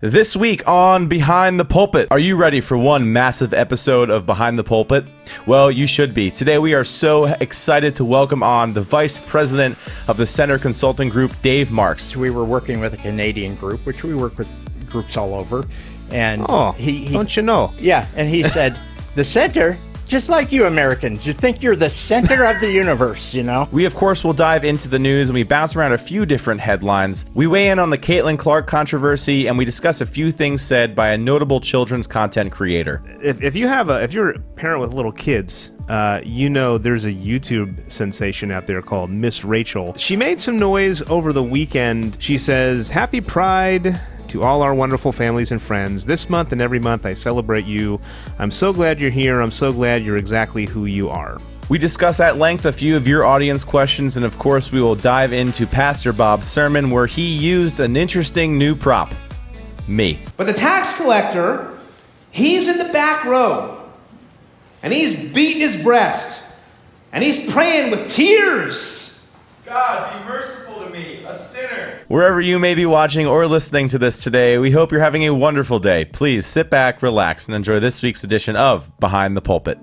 This week on Behind the Pulpit, are you ready for one massive episode of Behind the Pulpit? Well, you should be. Today we are so excited to welcome on the Vice President of the Center Consulting Group, Dave Marks. We were working with a Canadian group, which we work with groups all over. And he don't you know? Yeah, and he said, the center, just like you Americans, you think you're the center of the universe, you know? We, of course, will dive into the news and we bounce around a few different headlines. We weigh in on the Caitlyn Clark controversy and we discuss a few things said by a notable children's content creator. If you're a parent with little kids, you know there's a YouTube sensation out there called Miss Rachel. She made some noise over the weekend. She says, "Happy Pride to all our wonderful families and friends. This month and every month I celebrate you. I'm so glad you're here. I'm so glad you're exactly who you are." We discuss at length a few of your audience questions, and of course we will dive into Pastor Bob's sermon where he used an interesting new prop. Me. But the tax collector, he's in the back row, and he's beating his breast, and he's praying with tears. God, be merciful to me, a sinner. Wherever you may be watching or listening to this today, we hope you're having a wonderful day. Please sit back, relax, and enjoy this week's edition of Behind the Pulpit.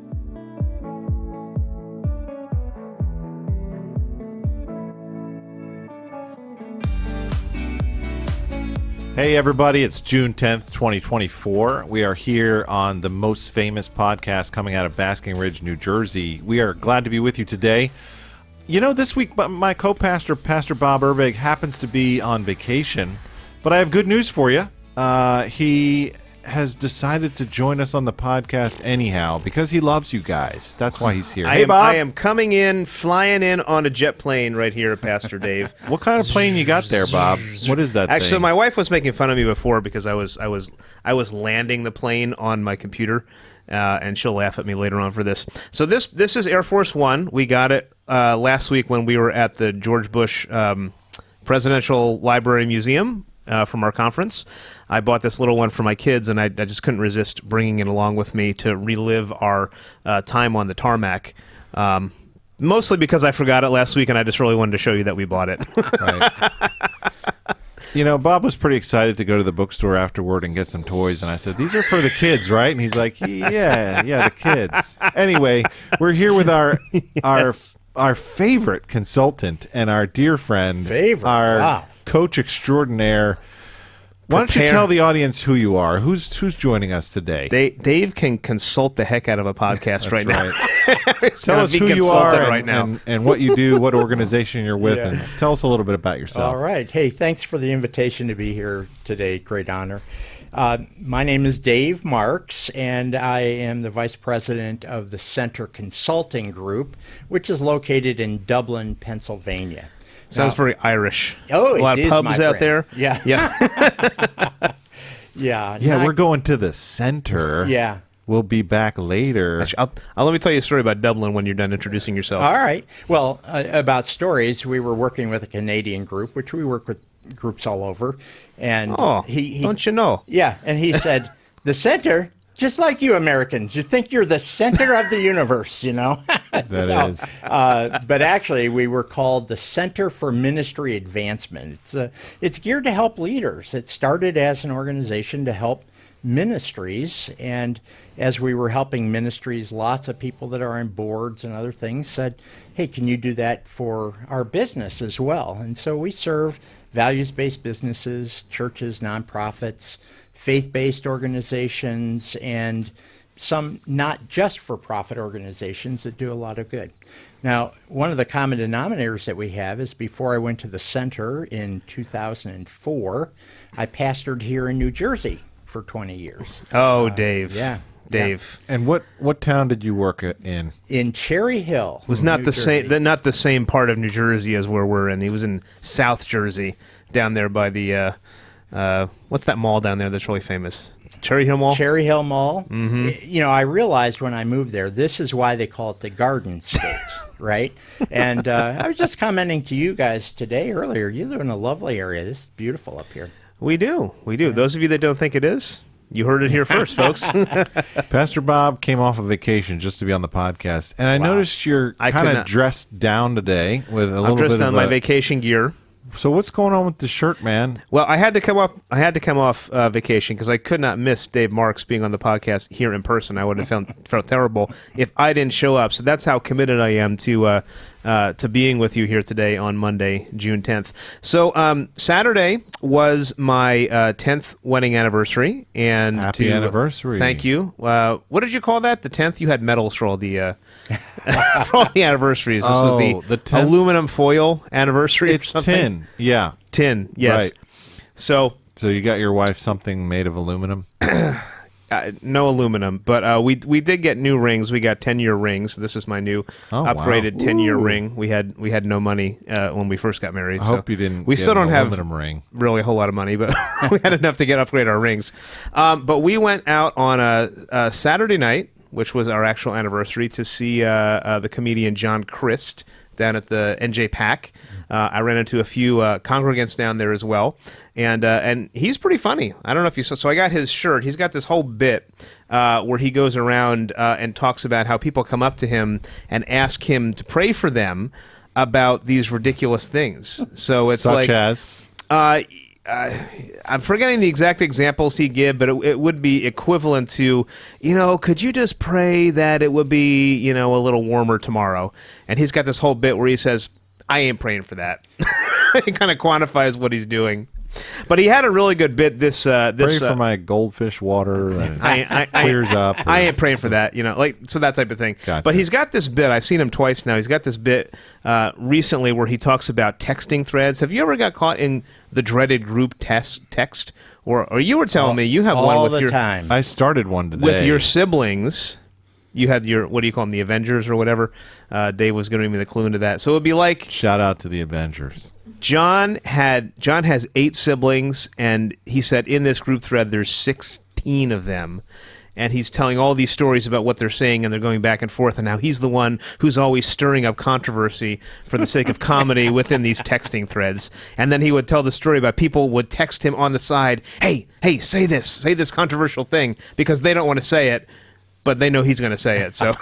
Hey everybody, it's June 10th, 2024. We are here on the most famous podcast coming out of Basking Ridge, New Jersey. We are glad to be with you today. You know, this week my co-pastor, Pastor Bob Urbig, happens to be on vacation, but I have good news for you. He has decided to join us on the podcast anyhow because he loves you guys. That's why he's here. Bob. I am coming in, flying in on a jet plane right here, Pastor Dave. What kind of plane you got there, Bob? What is that Actually, thing? my wife was making fun of me before because I was landing the plane on my computer, and she'll laugh at me later on for this. So this is Air Force One. We got it last week when we were at the George Bush Presidential Library Museum from our conference. I bought this little one for my kids, and I just couldn't resist bringing it along with me to relive our time on the tarmac. Mostly because I forgot it last week, and I just really wanted to show you that we bought it. Right. You know, Bob was pretty excited to go to the bookstore afterward and get some toys, and I said, "These are for the kids, right?" And he's like, yeah, the kids. Anyway, we're here with our favorite consultant and our dear friend, coach extraordinaire. Why don't you tell the audience who you are? Who's joining us today? Dave can consult the heck out of a podcast right now. Tell us who you are and what you do, what organization you're with, and tell us a little bit about yourself. All right. Hey, thanks for the invitation to be here today. Great honor. My name is Dave Marks, and I am the Vice President of the Center Consulting Group, which is located in Dublin, Pennsylvania. Sounds very Irish. Oh, a lot of pubs out there. Yeah. Yeah, we're going to the center. Yeah. We'll be back later. Actually, I'll let me tell you a story about Dublin when you're done introducing yourself. All right. Well, about stories, we were working with a Canadian group, which we work with groups all over. And he don't you know? Yeah, and he said, the center, just like you Americans, you think you're the center of the universe, you know? That is. But actually, we were called the Center for Ministry Advancement. It's geared to help leaders. It started as an organization to help ministries, and as we were helping ministries, lots of people that are on boards and other things said, hey, can you do that for our business as well? And so we serve values-based businesses, churches, nonprofits, faith-based organizations, and some not just for-profit organizations that do a lot of good. Now, one of the common denominators that we have is before I went to the center in 2004, I pastored here in New Jersey for 20 years. Oh, Dave. Yeah. Dave. Yeah. And what town did you work in? In Cherry Hill. Was not the same part of New Jersey as where we're in. He was in South Jersey, down there by the what's that mall down there that's really famous? Cherry Hill Mall? Cherry Hill Mall. Mm-hmm. You know, I realized when I moved there, this is why they call it the Garden State, right? And I was just commenting to you guys today earlier, you live in a lovely area. This is beautiful up here. We do. Yeah. Those of you that don't think it is, you heard it here first, folks. Pastor Bob came off of vacation just to be on the podcast, and I noticed you're kind of dressed down today with a little bit of my vacation gear. So what's going on with the shirt, man? Well, I had to come off vacation because I could not miss Dave Marks being on the podcast here in person. I would have felt terrible if I didn't show up. So that's how committed I am to being with you here today on Monday, June 10th. So Saturday was my 10th wedding anniversary, and Happy anniversary! Thank you. What did you call that? The 10th? You had medals for all the for all the anniversaries. This was the 10th? aluminum foil anniversary. It's or something. tin. Yeah. Tin. Yes. Right. So you got your wife something made of aluminum? no aluminum, but we did get new rings. We got 10-year rings. This is my new upgraded 10-year ring. We had no money when we first got married. I hope you didn't. We get still don't an have aluminum ring. really a whole lot of money, but we had enough to upgrade our rings. But we went out on a Saturday night, which was our actual anniversary, to see the comedian John Crist down at the NJ PAC. I ran into a few congregants down there as well, and he's pretty funny. I don't know if you saw. So I got his shirt. He's got this whole bit where he goes around and talks about how people come up to him and ask him to pray for them about these ridiculous things. So it's Such as? I'm forgetting the exact examples he gave, but it would be equivalent to, could you just pray that it would be, a little warmer tomorrow? And he's got this whole bit where he says, I ain't praying for that. He kind of quantifies what he's doing. But he had a really good bit. Pray for my goldfish water. And clears up. I ain't praying for that, so that type of thing. Gotcha. But he's got this bit. I've seen him twice now. He's got this bit recently where he talks about texting threads. Have you ever got caught in the dreaded group text? Or you were telling me you have one with your time. I started one today. with your siblings. You had your, what do you call them, the Avengers or whatever? Dave was giving me the clue into that. So it would be like Shout out to the Avengers. John has 8 siblings, and he said in this group thread there's 16 of them, and he's telling all these stories about what they're saying, and they're going back and forth, and now he's the one who's always stirring up controversy for the sake of comedy within these texting threads. And then he would tell the story about people would text him on the side, hey, say this controversial thing, because they don't want to say it, but they know he's going to say it. So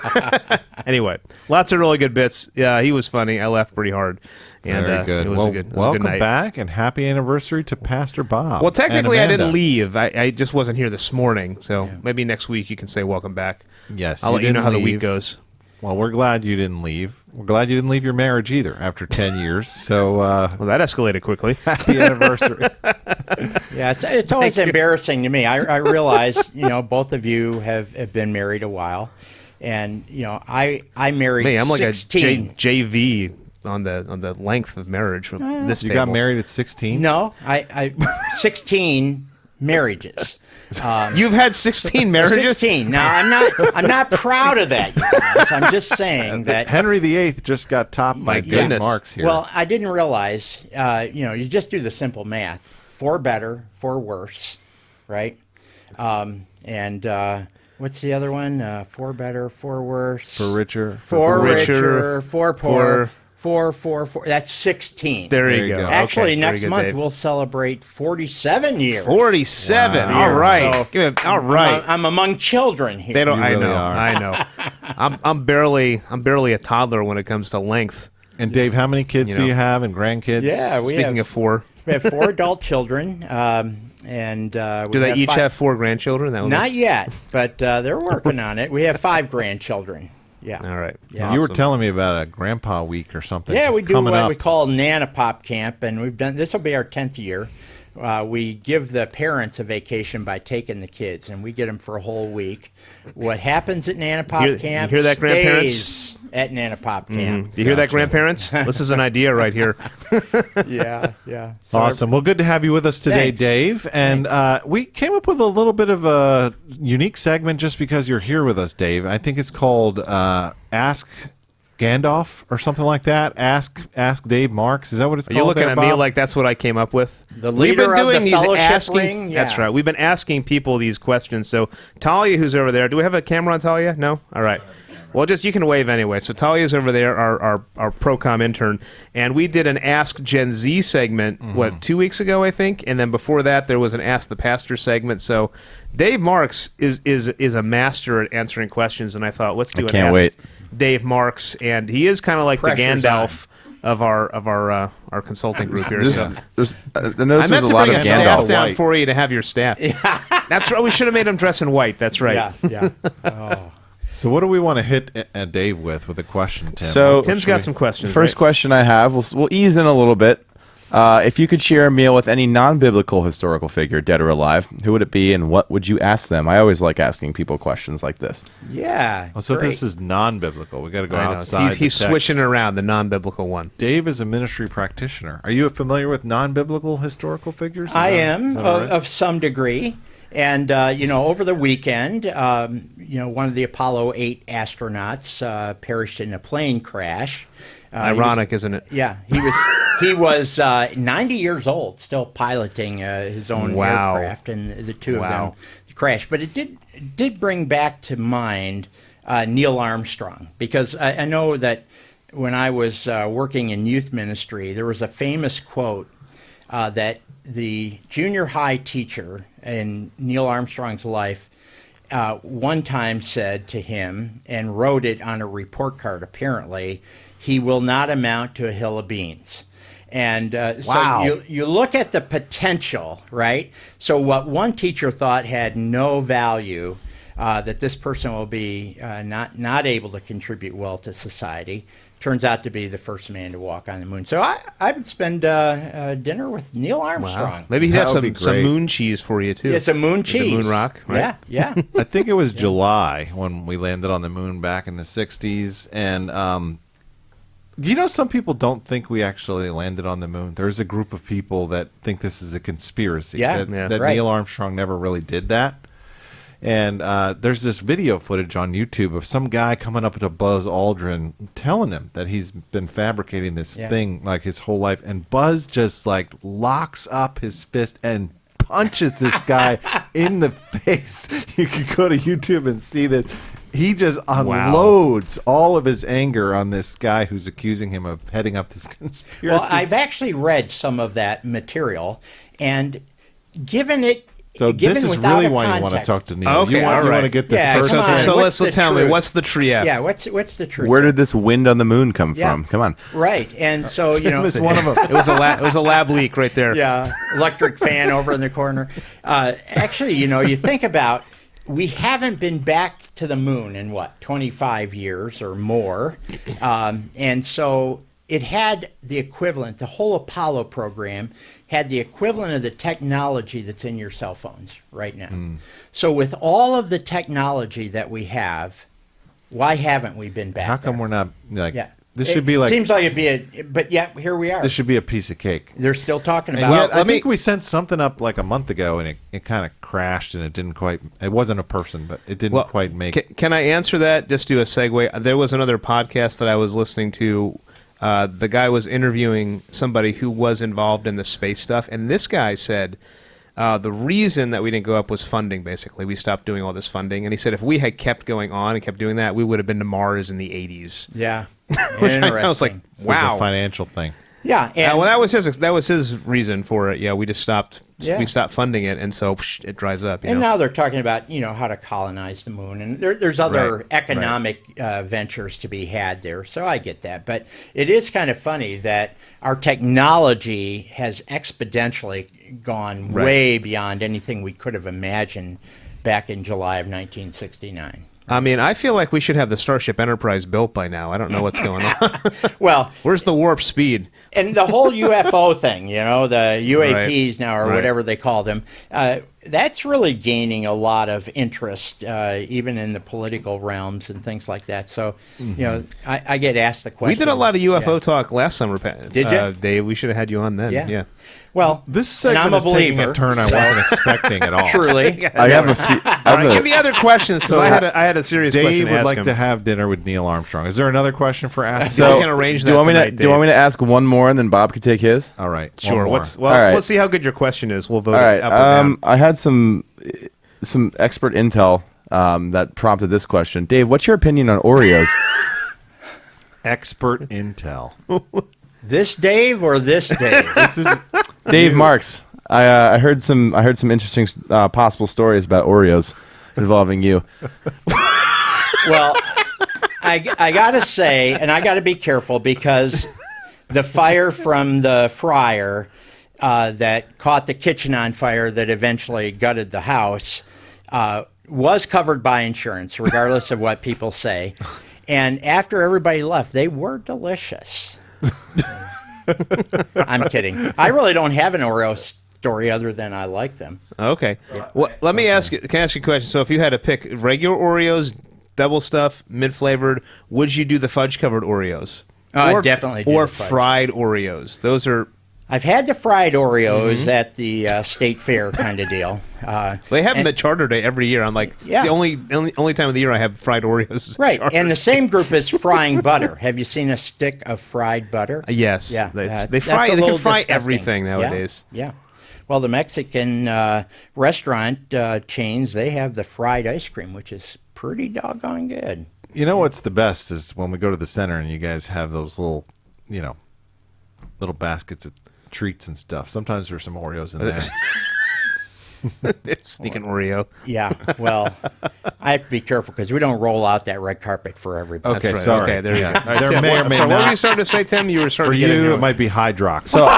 anyway, lots of really good bits. Yeah, he was funny. I laughed pretty hard. And, Very good. It was a good welcome night. back, and happy anniversary to Pastor Bob. Well, technically, and I didn't Amanda. leave. I just wasn't here this morning. So maybe next week you can say welcome back. Yes, I'll let you know didn't how the week leave. goes. Well, we're glad you didn't leave. We're glad you didn't leave your marriage either after 10 years. So Well, that escalated quickly. happy anniversary. Yeah, it's always embarrassing to me. I realize, both of you have been married a while. And, I married Me, I'm like 16. a JV on the length of marriage. With this You table. got married at 16? No, I 16 marriages. You've had 16 marriages. 16. Now, I'm not proud of that, you guys. I'm just saying that. Henry VIII just got topped by Dave goodness. Marks here. Well, I didn't realize, you just do the simple math. 4 better, 4 worse, right? What's the other one? 4 better, 4 worse. for richer. 4 richer, richer, 4 poor, 4. That's 16. There There you you go. go. Actually, Okay, very next good, month Dave. we'll celebrate 47 years. 47. Wow. All right. So, All right. I'm among children here. They don't. You I really know. are. I know. I'm barely a toddler when it comes to length. And Dave, how many kids do you have and grandkids? Yeah, Speaking of 4, we have 4 adult children, and do they each have 4 grandchildren? That would Not yet, but they're working on it. We have 5 grandchildren. Yeah. All right. Yeah. You were Awesome. telling me about a grandpa week or something. Yeah, we do coming what up. we call Nana Pop Camp, and we've done this will be our 10th year. We give the parents a vacation by taking the kids, and we get them for a whole week. What happens at Nana Pop You Camp hear that, grandparents? stays at Nana Pop Camp. Do you hear that, grandparents? This is an idea right here. Yeah. So Awesome. Well, good to have you with us today, Thanks. Dave. And we came up with a little bit of a unique segment just because you're here with us, Dave. I think it's called Ask Gandalf or something like that. Ask Dave Marks. Is that what it's called? You're looking there, at me Bob? like that's what I came up with. The We've been leader of doing the these fellowship asking. ring? That's Yeah. right. We've been asking people these questions. So Talia, who's over there, do we have a camera on Talia? No. All right. Well, just you can wave anyway. So Talia's over there, our Procom intern, and we did an Ask Gen Z segment. What 2 weeks ago, I think, and then before that there was an Ask the Pastor segment. So Dave Marks is a master at answering questions, and I thought let's do an can't Ask wait. Dave Marks, and he is kind of like Pressure's the Gandalf of our consulting group here. There's, So. I noticed I meant there's to a lot bring of a staff Gandalf. down for you to have your staff. That's right. We should have made him dress in white. That's right. Yeah. Oh. So what do we want to hit Dave with a question, Tim? So Tim's got some questions. First right? question I have, we'll ease in a little bit. If you could share a meal with any non-biblical historical figure, dead or alive, who would it be, and what would you ask them? I always like asking people questions like this. Yeah. Oh, so great. this is non-biblical. We got to go I know. outside. He's the text. switching around the non-biblical one. Dave is a ministry practitioner. Are you familiar with non-biblical historical figures? I am is that all right? of some degree. And, over the weekend, one of the Apollo 8 astronauts perished in a plane crash. Ironic, isn't it? Yeah, he was 90 years old, still piloting his own Wow. aircraft, and the two of Wow. them crashed. But it did bring back to mind Neil Armstrong, because I know that when I was working in youth ministry, there was a famous quote that the junior high teacher in Neil Armstrong's life one time said to him, and wrote it on a report card, apparently, "He will not amount to a hill of beans." And Wow. so you look at the potential, right? So what one teacher thought had no value, that this person will be not able to contribute well to society, turns out to be the first man to walk on the moon. So I would spend dinner with Neil Armstrong. Maybe he'd have That would be some great. moon cheese for you, too. Yeah, some moon With the cheese. moon rock, right? Yeah. I think it was July when we landed on the moon back in the 60s. And, some people don't think we actually landed on the moon. There's a group of people that think this is a conspiracy. Yeah. That Right. Neil Armstrong never really did that. And there's this video footage on YouTube of some guy coming up to Buzz Aldrin telling him that he's been fabricating this thing like his whole life. And Buzz just locks up his fist and punches this guy in the face. You can go to YouTube and see this. He just unloads all of his anger on this guy who's accusing him of heading up this conspiracy. Well, I've actually read some of that material, and given this is without really a why you want to context- talk to Neil. Okay, you all want right. to get the Yeah, first come on. So What's let's the tell me, truth? what's the truth? Yeah, what's the truth? Where did this wind on the moon come Yeah. from? Come on. Right, and so Tim is one of them. It was a lab leak right there. yeah, electric fan over in the corner. Actually, you think about, we haven't been back to the moon in 25 years or more, and so it had the equivalent. The whole Apollo program had the equivalent of the technology that's in your cell phones right now. So with all of the technology that we have, why haven't we been back? How come there? we're not Yeah, this should be like seems like it'd be but yet here we are. this should be a piece of cake. They're still talking And about. yet, I think we sent something up like a month ago, and it kind of crashed, and it didn't quite. It wasn't a person, but it didn't quite make. Can I answer that? Just do a segue. There was another podcast that I was listening to. The guy was interviewing somebody who was involved in the space stuff, and this guy said the reason that we didn't go up was funding. Basically, we stopped doing all this funding, and he said if we had kept going on and kept doing that, we would have been to Mars in the 80s. Yeah. Which I was like, Interesting. It was wow. a financial thing. Yeah. And, Well, that was his reason for it. Yeah, we just stopped. Yeah. We stopped funding it, and so it dries up. and now they're talking about, how to colonize the moon. And there's other Right, economic ventures to be had there. So I get that. But it is kind of funny that our technology has exponentially gone way beyond anything we could have imagined back in July of 1969. I mean, I feel like we should have the Starship Enterprise built by now. I don't know what's going on. Well, Where's the warp speed? and the whole UFO thing, the UAPs now, or Right. whatever they call them, that's really gaining a lot of interest, even in the political realms and things like that. So, I get asked the question. We did a lot of UFO Yeah. talk last summer. Did you? Dave? We should have had you on then. Yeah. Well, This and segment I'm a is taking believer. a turn I wasn't expecting at all. Truly. I have a few. I All have right, a- give me other questions because I had a serious question Dave to would ask like him. to have dinner with Neil Armstrong. Is there another question for asking? so we can arrange do you that want me to tonight, do you want me Dave. to ask one more and then Bob could take his? All right. Sure. one more. All right. Let's see how good your question is. We'll vote All right. it up or down. I had some expert intel that prompted this question. Dave, what's your opinion on Oreos? Expert intel. This Dave or this Dave? This is Dave Marks. I heard some interesting possible stories about Oreos involving you. Well, I got to say, and I got to be careful because the fire from the fryer that caught the kitchen on fire that eventually gutted the house was covered by insurance, regardless of what people say. And after everybody left, they were delicious. I'm kidding. I really don't have an Oreo story other than I like them. Okay. Well, let me ask you. Can I ask you a question? So, if you had to pick regular Oreos, double stuff, mint-flavored, would you do the fudge-covered Oreos? I definitely do. Or the fudge. fried Oreos. Those are... I've had the fried Oreos at the state fair kind of deal. They have them at Charter Day every year. I'm like, Yeah. it's the only time of the year I have fried Oreos. is Right, Charter. and the same group is frying butter. Have you seen a stick of fried butter? Yes. Yeah, They that's can a fry little disgusting. everything nowadays. Yeah. Well, the Mexican restaurant chains, they have the fried ice cream, which is pretty doggone good. You know what's the best is when we go to the center and you guys have those little, little baskets of treats and stuff. Sometimes there's some Oreos in there. It's sneaking Oreo. Yeah, well, I have to be careful because we don't roll out that red carpet for everybody. Okay, That's right. sorry. Okay, there you go. Yeah. All right, There Tim, may or may What were not. you starting to say, Tim? You were For starting to get you, into it might be Hydrox. So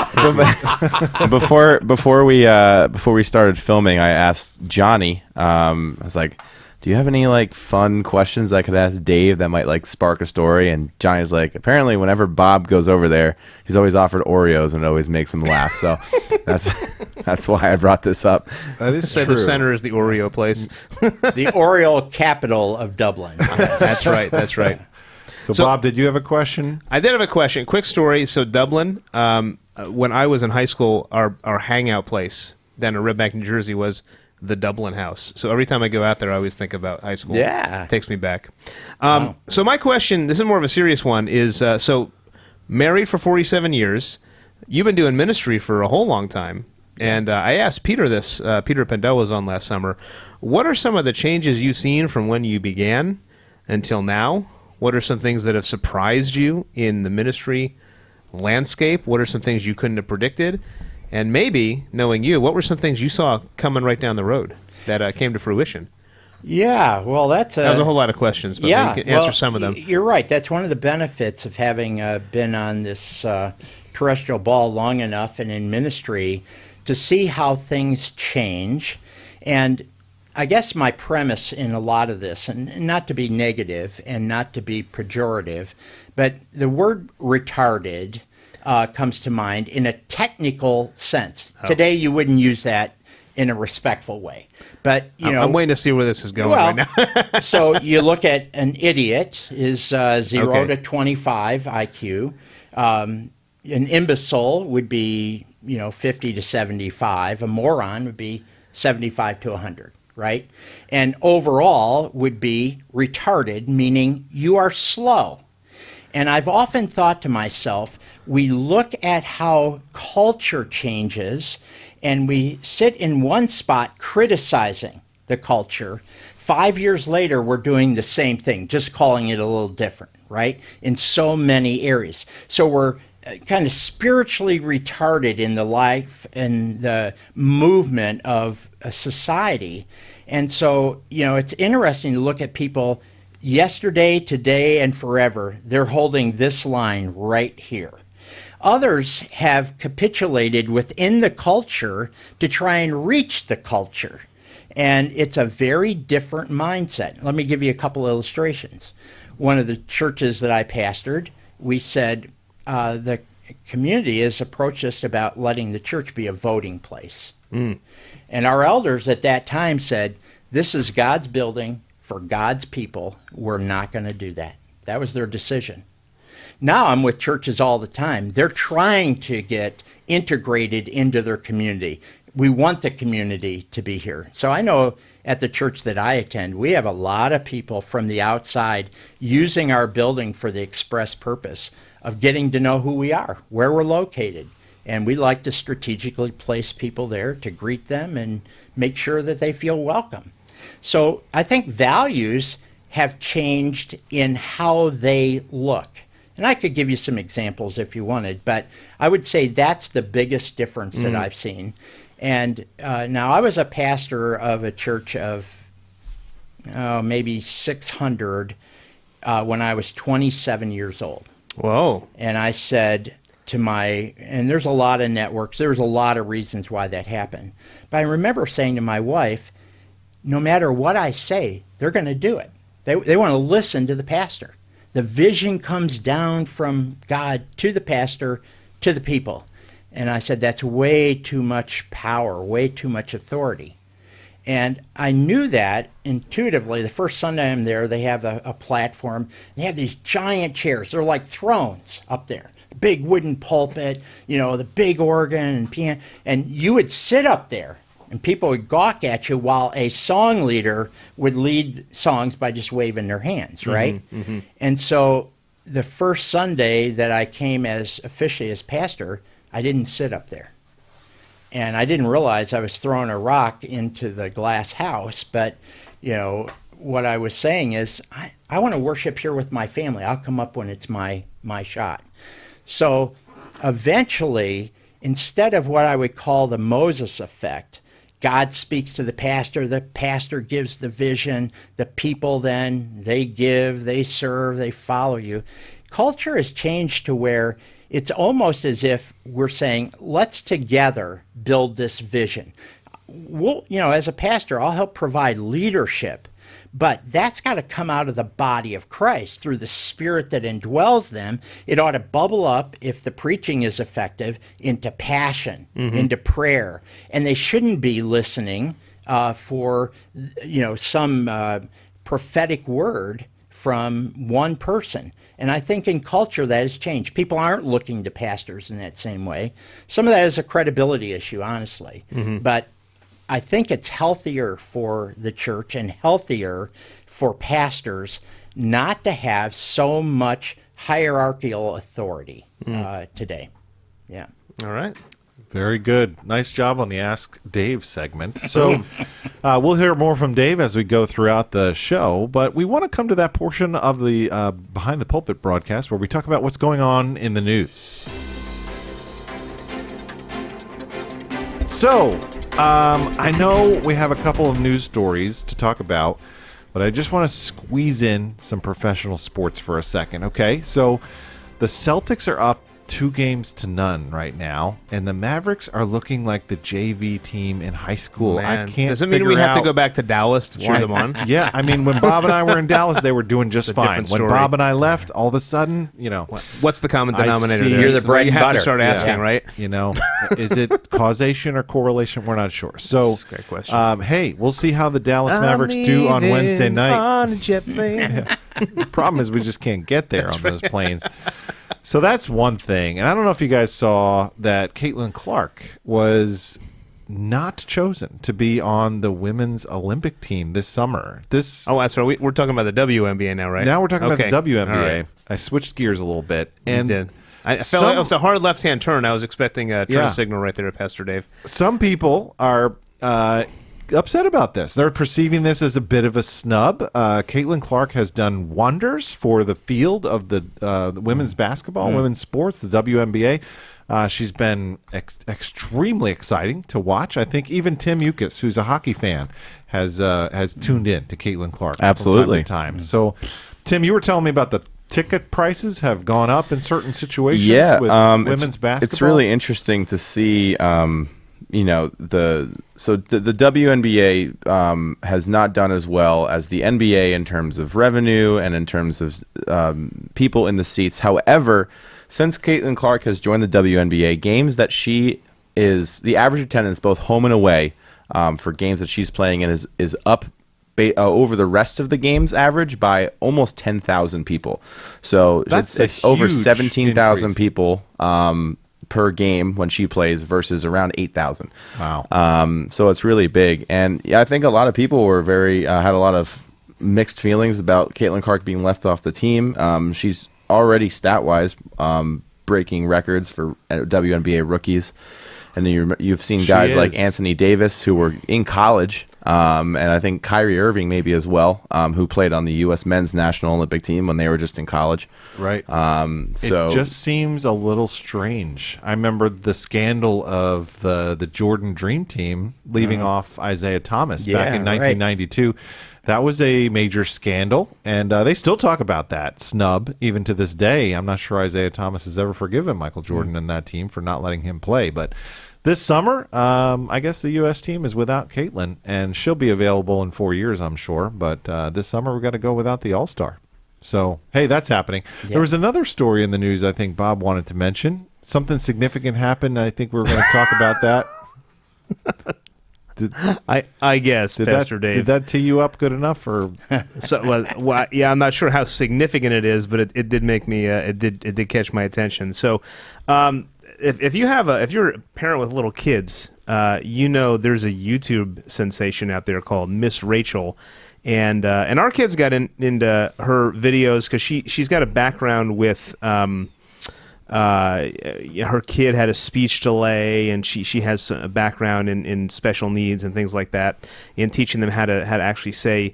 before we started filming, I asked Johnny. I was like, "Do you have any like fun questions I could ask Dave that might like spark a story?" And Johnny's like, "Apparently, whenever Bob goes over there, he's always offered Oreos, and it always makes him laugh." So that's why I brought this up. That is Say true. the center is the Oreo place. The Oreo capital of Dublin. That's right. That's right. So, Bob, did you have a question? I did have a question. Quick story. So Dublin, when I was in high school, our hangout place down in Red Bank, New Jersey, was the Dublin House. So every time I go out there, I always think about high school. Yeah. It takes me back. So my question, this is more of a serious one, is so married for 47 years. You've been doing ministry for a whole long time. And I asked Peter this. Peter Pendel was on last summer. What are some of the changes you've seen from when you began until now? What are some things that have surprised you in the ministry landscape? What are some things you couldn't have predicted? And maybe, knowing you, what were some things you saw coming right down the road that came to fruition? Yeah, well, that was a whole lot of questions, but maybe you can answer some of them. You're right. That's one of the benefits of having been on this terrestrial ball long enough and in ministry to see how things change. And I guess my premise in a lot of this, and not to be negative and not to be pejorative, but the word retarded comes to mind in a technical sense. Oh. Today, you wouldn't use that in a respectful way. But, you know, I'm waiting to see where this is going right now. so you look at an idiot is 0 Okay. to 25 IQ. An imbecile would be, 50 to 75. A moron would be 75 to 100, right? And overall would be retarded, meaning you are slow. And I've often thought to myself, we look at how culture changes and we sit in one spot criticizing the culture. 5 years later, we're doing the same thing, just calling it a little different, right? In so many areas. So we're kind of spiritually retarded in the life and the movement of a society. And so, it's interesting to look at people yesterday, today, and forever. They're holding this line right here. Others have capitulated within the culture to try and reach the culture. And it's a very different mindset. Let me give you a couple illustrations. One of the churches that I pastored, we said the community has approached us about letting the church be a voting place. And our elders at that time said, this is God's building for God's people. We're not going to do that. That was their decision. Now I'm with churches all the time. They're trying to get integrated into their community. We want the community to be here. So I know at the church that I attend, we have a lot of people from the outside using our building for the express purpose of getting to know who we are, where we're located. And we like to strategically place people there to greet them and make sure that they feel welcome. So I think values have changed in how they look. And I could give you some examples if you wanted, but I would say that's the biggest difference that I've seen. And now I was a pastor of a church of maybe 600 when I was 27 years old. Whoa. And I said, and there's a lot of networks, there's a lot of reasons why that happened. But I remember saying to my wife, no matter what I say, they're going to do it. They want to listen to the pastor. The vision comes down from God to the pastor, to the people. And I said, that's way too much power, way too much authority. And I knew that intuitively. The first Sunday I'm there, they have a platform. They have these giant chairs. They're like thrones up there. Big wooden pulpit, the big organ and piano. And you would sit up there, and people would gawk at you while a song leader would lead songs by just waving their hands, right? Mm-hmm. And so the first Sunday that I came officially as pastor, I didn't sit up there. And I didn't realize I was throwing a rock into the glass house. But, what I was saying is, I want to worship here with my family. I'll come up when it's my shot. So eventually, instead of what I would call the Moses effect, God speaks to the pastor gives the vision, the people then, they give, they serve, they follow you. Culture has changed to where it's almost as if we're saying, let's together build this vision. As a pastor, I'll help provide leadership, but that's got to come out of the body of Christ through the Spirit that indwells them. It ought to bubble up, if the preaching is effective, into passion, into prayer. And they shouldn't be listening for, some prophetic word from one person. And I think in culture that has changed. People aren't looking to pastors in that same way. Some of that is a credibility issue, honestly. But I think it's healthier for the church and healthier for pastors not to have so much hierarchical authority today. Yeah. All right. Very good. Nice job on the Ask Dave segment. So we'll hear more from Dave as we go throughout the show, but we want to come to that portion of the Behind the Pulpit broadcast where we talk about what's going on in the news. So I know we have a couple of news stories to talk about, but I just want to squeeze in some professional sports for a second, okay? So the Celtics are up 2-0 right now, and the Mavericks are looking like the JV team in high school. Man. I can't. Does it mean we have to go back to Dallas to cheer them on? Yeah, I mean, when Bob and I were in Dallas, they were doing just fine. When Bob and I left, all of a sudden, what's the common denominator there? You're the bread you and have butter. to start asking, right? Is it causation or correlation? We're not sure. So, that's a great question. Hey, we'll see how the Dallas Mavericks do on Wednesday night. On a jet plane. The problem is we just can't get there on those planes. So that's one thing. And I don't know if you guys saw that Caitlyn Clark was not chosen to be on the women's Olympic team this summer. That's right. We're talking about the WNBA now, right? Now we're talking about the WNBA. Right. I switched gears a little bit. And you did. I felt it was a hard left-hand turn. I was expecting a turn signal right there at Pastor Dave. Some people are upset about this. They're perceiving this as a bit of a snub. Caitlyn Clark has done wonders for the field of the women's basketball, women's sports, the WNBA. She's been extremely exciting to watch. I think even Tim Yukis, who's a hockey fan, has tuned in to Caitlyn Clark Absolutely. from time to time. So, Tim, you were telling me about the ticket prices have gone up in certain situations with women's basketball. It's really interesting to see. The WNBA has not done as well as the NBA in terms of revenue and in terms of people in the seats. However, since Caitlyn Clark has joined the WNBA, games that she is, the average attendance both home and away for games that she's playing in is up over the rest of the games average by almost 10,000 people. So it's over 17,000 people per game when she plays versus around 8,000. Wow. So it's really big. And I think a lot of people were had a lot of mixed feelings about Caitlyn Clark being left off the team. She's already stat-wise breaking records for WNBA rookies. And then you've seen guys like Anthony Davis who were in college and I think Kyrie Irving maybe as well, who played on the U.S. men's national Olympic team when they were just in college. Right. So it just seems a little strange. I remember the scandal of the Jordan Dream Team leaving off Isaiah Thomas back in 1992. Right. That was a major scandal, and they still talk about that snub even to this day. I'm not sure Isaiah Thomas has ever forgiven Michael Jordan and that team for not letting him play. But this summer, I guess the U.S. team is without Caitlyn, and she'll be available in 4 years, I'm sure. But this summer, we've got to go without the All-Star. So, hey, that's happening. Yeah. There was another story in the news I think Bob wanted to mention. Something significant happened. I think we're going to talk about that. I guess, Pastor Dave. Did that tee you up good enough, or? Yeah, I'm not sure how significant it is, but it did make me. It did catch my attention. So, if you're a parent with little kids, there's a YouTube sensation out there called Miss Rachel, and our kids got into her videos because she's got a background with. Her kid had a speech delay, and she has a background in special needs and things like that, in teaching them how to actually say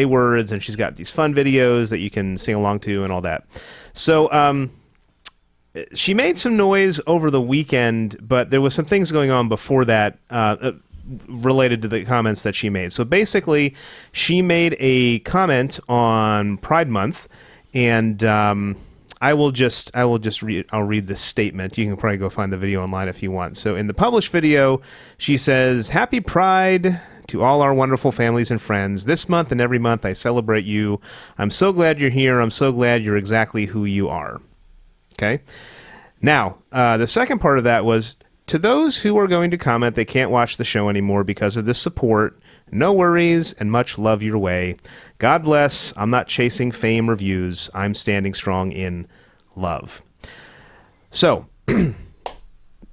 words. And she's got these fun videos that you can sing along to and all that. So she made some noise over the weekend, but there was some things going on before that related to the comments that she made. So basically, she made a comment on Pride Month, and I'll read this statement. You can probably go find the video online if you want. So in the published video, she says, "Happy Pride to all our wonderful families and friends. This month and every month I celebrate you. I'm so glad you're here. I'm so glad you're exactly who you are." Okay. Now, the second part of that was, to those who are going to comment they can't watch the show anymore because of this support, no worries and much love your way. God bless. I'm not chasing fame or views. I'm standing strong in love. So,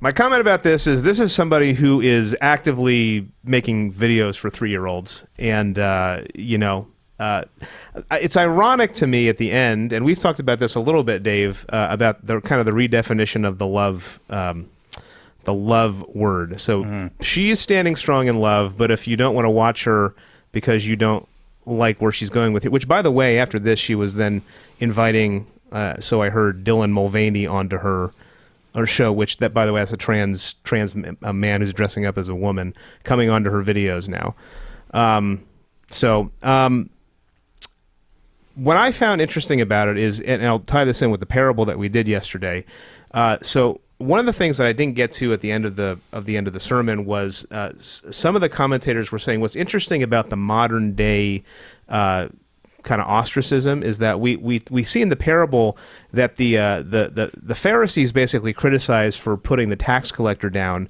my comment about this is somebody who is actively making videos for 3-year-olds. And, it's ironic to me at the end, and we've talked about this a little bit, Dave, about the kind of the redefinition of the love word. So she is standing strong in love, but if you don't want to watch her because you don't like where she's going with it, which, by the way, after this, she was then inviting, so I heard, Dylan Mulvaney onto her show, which, that, by the way, that's a trans man who's dressing up as a woman coming onto her videos now. What I found interesting about it is, and I'll tie this in with the parable that we did yesterday. So one of the things that I didn't get to at the end of the sermon was some of the commentators were saying what's interesting about the modern day kind of ostracism is that we see in the parable that the Pharisees basically criticize for putting the tax collector down.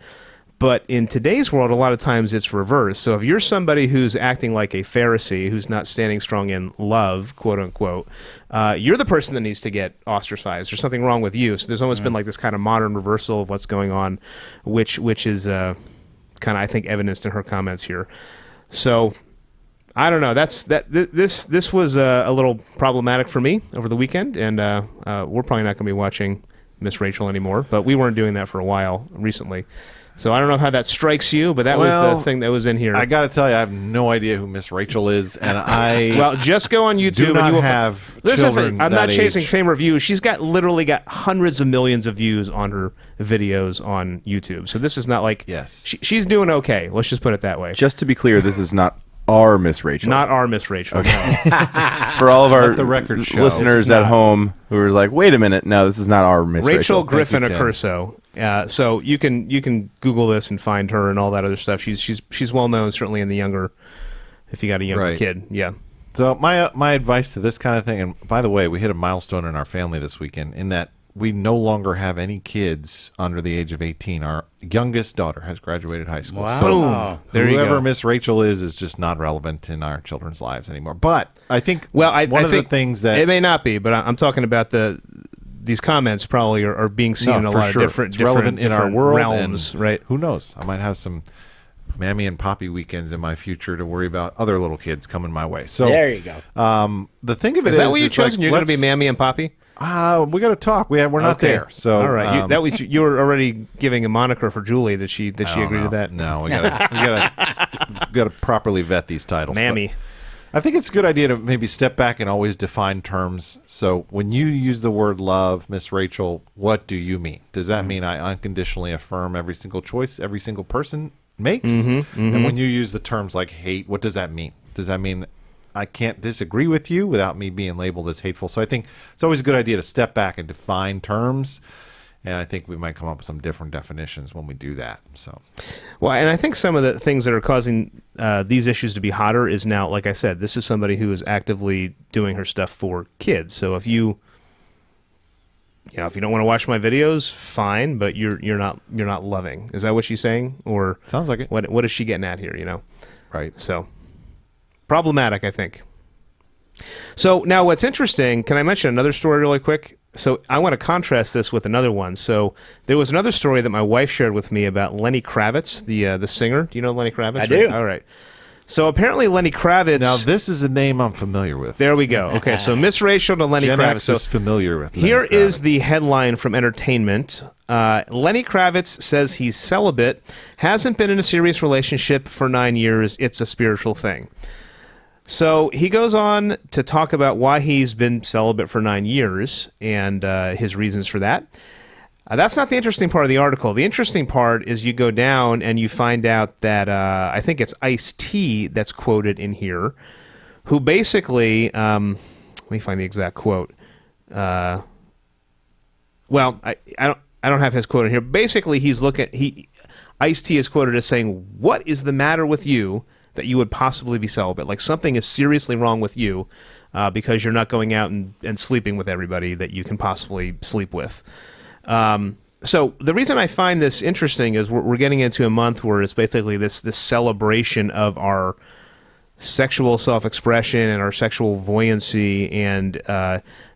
But in today's world, a lot of times it's reversed. So if you're somebody who's acting like a Pharisee, who's not standing strong in love, quote unquote, you're the person that needs to get ostracized. There's something wrong with you. So there's almost been like this kind of modern reversal of what's going on, which is kind of, I think, evidenced in her comments here. So I don't know. This was a little problematic for me over the weekend, and we're probably not going to be watching Miss Rachel anymore. But we weren't doing that for a while recently. So I don't know how that strikes you, but that was the thing that was in here. I got to tell you, I have no idea who Miss Rachel is, and well, just go on YouTube. Do not and you will have Listen, I'm not chasing age. fame or views. She's literally got hundreds of millions of views on her videos on YouTube. So this is not like she's doing okay. Let's just put it that way. Just to be clear, this is not our Miss Rachel. Not our Miss Rachel. Okay. For all of our the record listeners at home who are like, wait a minute, no, this is not our Miss Rachel. Rachel Griffin Accurso. So you can Google this and find her and all that other stuff. She's well known, certainly in the younger, if you got a younger kid. Yeah. So my advice to this kind of thing, and by the way, we hit a milestone in our family this weekend in that we no longer have any kids under the age of 18. Our youngest daughter has graduated high school. Wow. So there you whoever go. Miss Rachel is just not relevant in our children's lives anymore. But I think I one of think the things that it may not be, but I'm talking about these comments probably are being seen in a lot of different relevant in our world realms, and right? Who knows? I might have some Mammy and Poppy weekends in my future to worry about other little kids coming my way. So there you go. The thing of it is that what you it's chosen? like, You're going to be Mammy and Poppy? We got to talk. We're not Okay. there. So all right, you were already giving a moniker for Julie. Did she agree to that? No, we gotta properly vet these titles. Mammy. But I think it's a good idea to maybe step back and always define terms. So when you use the word love, Miss Rachel, what do you mean? Does that mean I unconditionally affirm every single choice every single person makes? And when you use the terms like hate, what does that mean? Does that mean I can't disagree with you without me being labeled as hateful? So I think it's always a good idea to step back and define terms. And I think we might come up with some different definitions when we do that. So, well, and I think some of the things that are causing these issues to be hotter is now, like I said, this is somebody who is actively doing her stuff for kids. So if you don't want to watch my videos, fine, but you're not loving. Is that what she's saying? Or sounds like it. What is she getting at here? Right. So problematic, I think. So now what's interesting, can I mention another story really quick? So I want to contrast this with another one. So there was another story that my wife shared with me about Lenny Kravitz, the singer. Do you know Lenny Kravitz? I do. All right. So apparently Lenny Kravitz... Now, this is a name I'm familiar with. There we go. Okay, so Miss Rachel to Lenny Gen Kravitz. X is familiar with Here Lenny is Kravitz. the headline from Entertainment. Lenny Kravitz says he's celibate, hasn't been in a serious relationship for 9 years. It's a spiritual thing. So he goes on to talk about why he's been celibate for 9 years and his reasons for that. That's not the interesting part of the article. The interesting part is you go down and you find out that I think it's Ice-T that's quoted in here, who basically, let me find the exact quote. Well, I don't have his quote in here. Basically, Ice-T is quoted as saying, "What is the matter with you that you would possibly be celibate? Like something is seriously wrong with you because you're not going out and sleeping with everybody that you can possibly sleep with." So the reason I find this interesting is we're getting into a month where it's basically this celebration of our sexual self-expression and our sexual buoyancy, and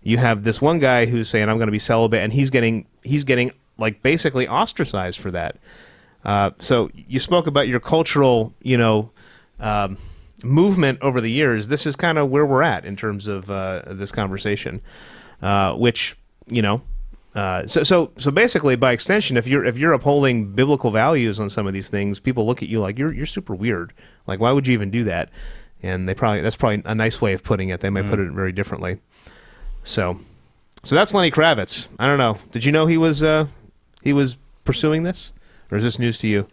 you have this one guy who's saying I'm going to be celibate, and he's getting like basically ostracized for that. So you spoke about your cultural, movement over the years. This is kind of where we're at in terms of this conversation, which So basically, by extension, if you're upholding biblical values on some of these things, people look at you like you're super weird. Like, why would you even do that? And that's probably a nice way of putting it. They might put it very differently. So that's Lenny Kravitz. I don't know. Did you know he was pursuing this, or is this news to you?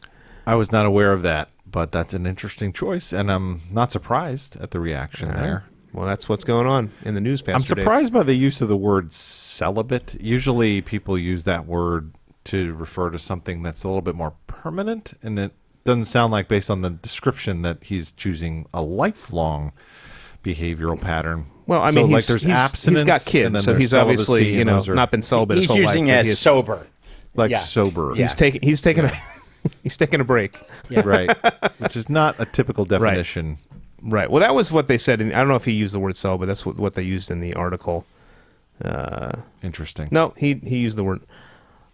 I was not aware of that, but that's an interesting choice, and I'm not surprised at the reaction there. Well, that's what's going on in the news, Pastor I'm Dave. surprised by the use of the word celibate. Usually people use that word to refer to something that's a little bit more permanent, and it doesn't sound like, based on the description, that he's choosing a lifelong behavioral pattern. Well, I So, mean, like, there's abstinence, he's got and kids, then so there's he's obviously celibacy, and those are not been celibate He's his whole life. using but as sober. like Yeah. sober. Yeah. He's taking a break. Yeah. Right, which is not a typical definition. Right. Well, that was what they said. I don't know if he used the word celibate, but that's what they used in the article. Interesting. No, he used the word.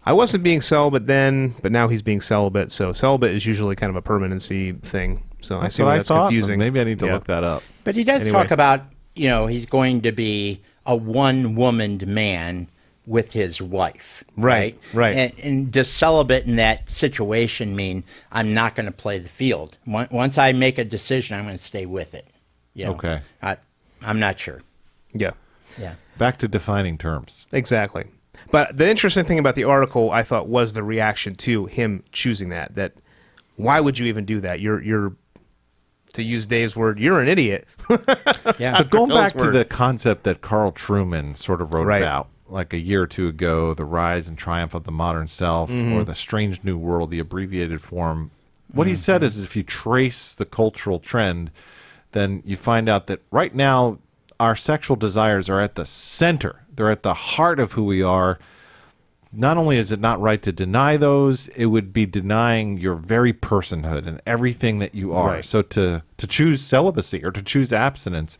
I wasn't being celibate then, but now he's being celibate. So celibate is usually kind of a permanency thing. So That's I see what why I that's thought. confusing. Maybe I need to Yeah. look that up. But he does Anyway. talk about, he's going to be a one-womaned man with his wife. Right. And does celibate in that situation mean I'm not going to play the field? Once I make a decision, I'm going to stay with it. Okay. I'm not sure. Yeah. Yeah. Back to defining terms. Exactly. But the interesting thing about the article, I thought, was the reaction to him choosing that. That why would you even do that? You're to use Dave's word, you're an idiot. Yeah. But going Phil's back to word. the concept that Carl Truman sort of wrote Right. about like a year or two ago, The Rise and Triumph of the Modern Self, or The Strange New World, the abbreviated form, what he said is if you trace the cultural trend, then you find out that right now our sexual desires are at the center. They're at the heart of who we are. Not only is it not right to deny those, it would be denying your very personhood and everything that you are. Right. So to choose celibacy or to choose abstinence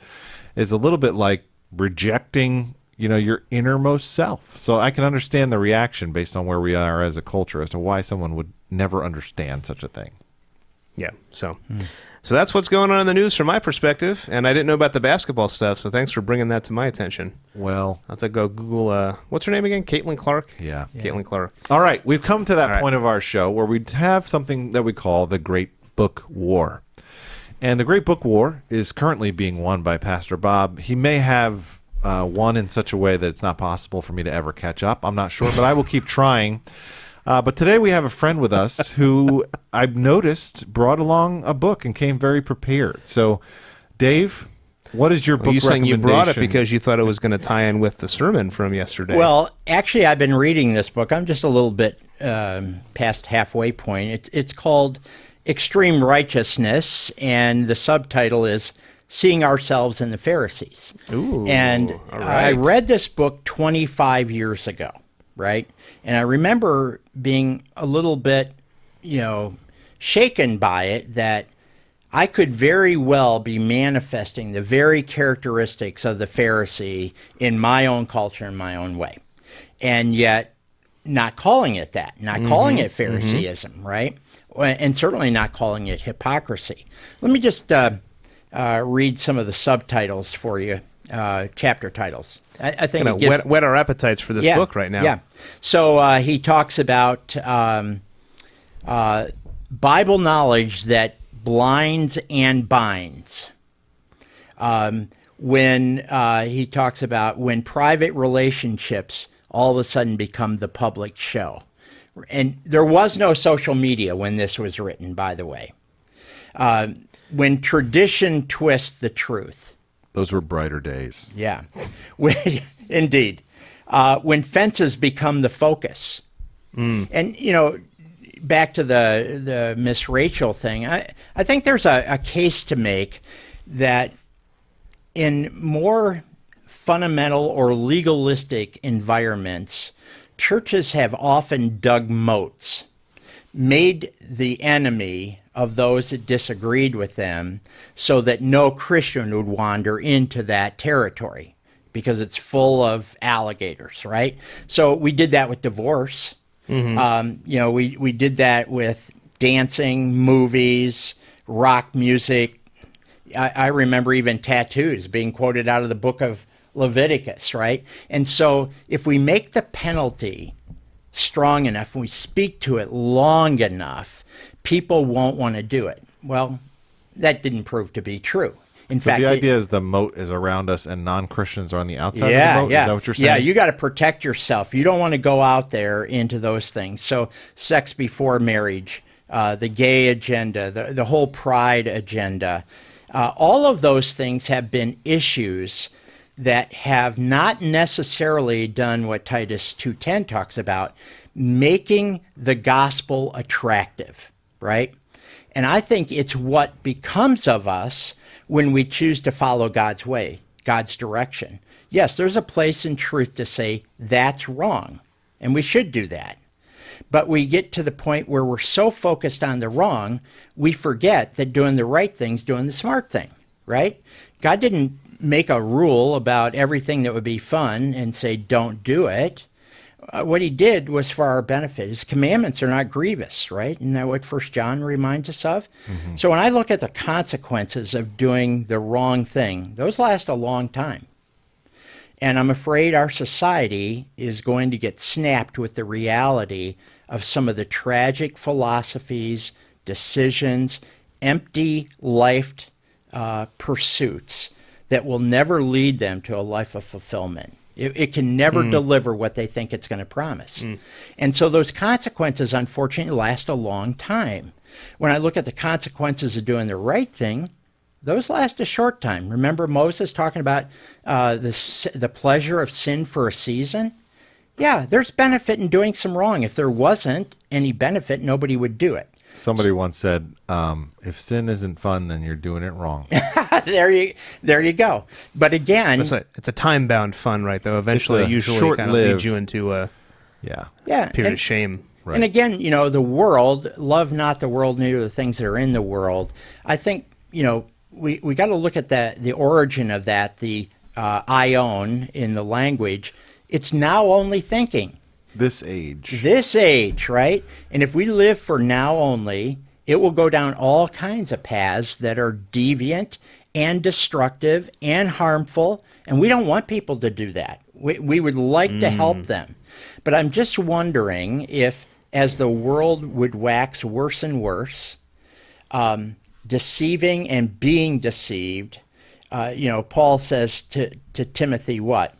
is a little bit like rejecting, your innermost self. So I can understand the reaction based on where we are as a culture as to why someone would never understand such a thing. Yeah. So So that's what's going on in the news from my perspective, and I didn't know about the basketball stuff, so thanks for bringing that to my attention. Well, I'll have to go Google, what's her name again? Caitlyn Clark? yeah. Caitlyn Clark. All right, we've come to that All right. point of our show where we have something that we call the Great Book War. And the Great Book War is currently being won by Pastor Bob. He may have won in such a way that it's not possible for me to ever catch up. I'm not sure, but I will keep trying. But today we have a friend with us who I've noticed brought along a book and came very prepared. So, Dave, what is your book Are you saying you brought it recommendation? because you thought it was going to tie in with the sermon from yesterday? Well, actually, I've been reading this book. I'm just a little bit past halfway point. It's called Extreme Righteousness, and the subtitle is Seeing Ourselves in the Pharisees. Ooh, and all I right. read this book 25 years ago, right? And I remember being a little bit, shaken by it, that I could very well be manifesting the very characteristics of the Pharisee in my own culture, in my own way. And yet not calling it that, not calling it Phariseeism, right? And certainly not calling it hypocrisy. Let me just read some of the subtitles for you, chapter titles. I think it gives, whet our appetites for this book right now. Yeah. So he talks about Bible knowledge that blinds and binds. When he talks about when private relationships all of a sudden become the public show. And there was no social media when this was written, by the way. When tradition twists the truth. Those were brighter days. Yeah, indeed. When fences become the focus. And, back to the Miss Rachel thing, I think there's a case to make that in more fundamental or legalistic environments, churches have often dug moats, made the enemy of those that disagreed with them so that no Christian would wander into that territory because it's full of alligators, right? So we did that with divorce. We did that with dancing, movies, rock music. I remember even tattoos being quoted out of the book of Leviticus, right? And so if we make the penalty strong enough and we speak to it long enough, people won't want to do it. Well, that didn't prove to be true. In So fact, the idea is the moat is around us and non-Christians are on the outside yeah, of the moat? yeah. Is that what you're saying? Yeah, you got to protect yourself. You don't want to go out there into those things. So sex before marriage, the gay agenda, the whole pride agenda, all of those things have been issues that have not necessarily done what Titus 2:10 talks about, making the gospel attractive, right? And I think it's what becomes of us when we choose to follow God's way, God's direction. Yes, there's a place in truth to say that's wrong, and we should do that. But we get to the point where we're so focused on the wrong, we forget that doing the right thing is doing the smart thing, right? God didn't make a rule about everything that would be fun and say, don't do it. What he did was for our benefit. His commandments are not grievous, right? Isn't that what 1 John reminds us of? Mm-hmm. So when I look at the consequences of doing the wrong thing, those last a long time. And I'm afraid our society is going to get snapped with the reality of some of the tragic philosophies, decisions, empty-lifed pursuits that will never lead them to a life of fulfillment. It can never deliver what they think it's going to promise. And so those consequences, unfortunately, last a long time. When I look at the consequences of doing the right thing, those last a short time. Remember Moses talking about the pleasure of sin for a season? Yeah, there's benefit in doing some wrong. If there wasn't any benefit, nobody would do it. Somebody once said, if sin isn't fun, then you're doing it wrong. There you go. But again, It's a time-bound fun, right, though? Eventually, It's a usually kind of short-lived- leads you into a Yeah. period of shame. Right. And again, the world, love not the world, neither the things that are in the world. I think, we got to look at the origin of that, the ion in the language. It's now only thinking. This age. This age, right? And if we live for now only It will go down all kinds of paths that are deviant and destructive and harmful, and we don't want people to do that. We would like to help them. But I'm just wondering if, as the world would wax worse and worse, deceiving and being deceived, Paul says to Timothy, what?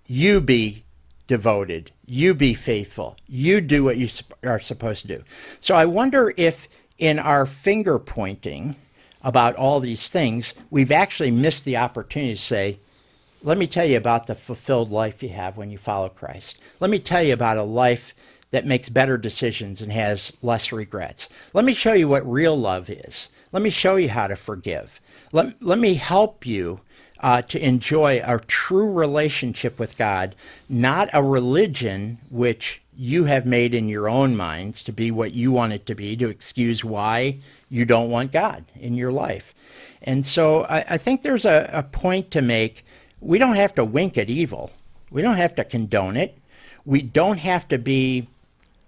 You be devoted. You be faithful. You do what you are supposed to do. So I wonder if in our finger pointing about all these things, we've actually missed the opportunity to say, let me tell you about the fulfilled life you have when you follow Christ. Let me tell you about a life that makes better decisions and has less regrets. Let me show you what real love is. Let me show you how to forgive. Let me help you to enjoy a true relationship with God, not a religion which you have made in your own minds to be what you want it to be, to excuse why you don't want God in your life. And so I think there's a point to make. We don't have to wink at evil. We don't have to condone it. We don't have to be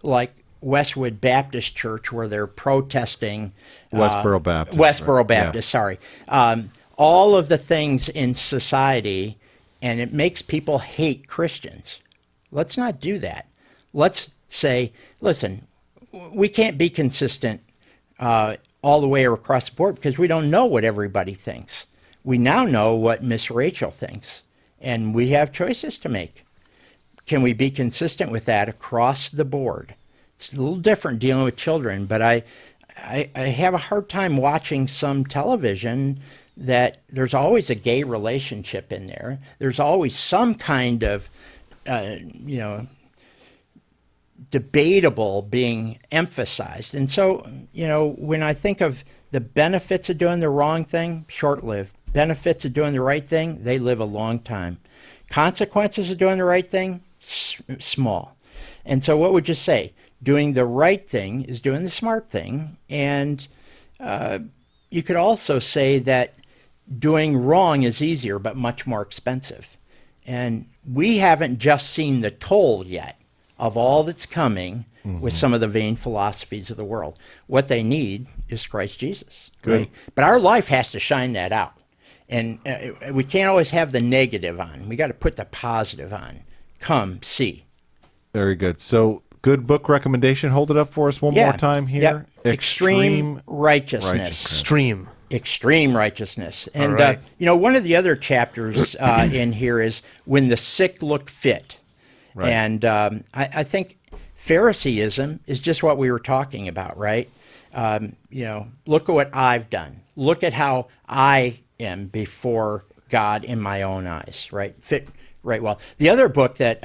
like Westwood Baptist Church where they're protesting. Westboro Baptist. Westboro right? Baptist, sorry. All of the things in society, and it makes people hate Christians. Let's not do that. Let's say, listen, we can't be consistent all the way across the board because we don't know what everybody thinks. We now know what Miss Rachel thinks, and we have choices to make. Can we be consistent with that across the board? It's a little different dealing with children, but I have a hard time watching some television that there's always a gay relationship in there. There's always some kind of, debatable being emphasized. And so, when I think of the benefits of doing the wrong thing, short-lived. Benefits of doing the right thing, they live a long time. Consequences of doing the right thing, small. And so what would you say? Doing the right thing is doing the smart thing. And you could also say that doing wrong is easier but much more expensive. And we haven't just seen the toll yet of all that's coming with some of the vain philosophies of the world. What they need is Christ Jesus. Good. Right? But our life has to shine that out. And we can't always have the negative on. We got to put the positive on. Come, see. Very good. So, good book recommendation. Hold it up for us one more time here. Yep. Extreme righteousness. Extreme righteousness. And, right. One of the other chapters in here is When the Sick Look Fit. Right. And I think Phariseeism is just what we were talking about, right? Look at what I've done. Look at how I am before God in my own eyes, right? Fit right well. The other book that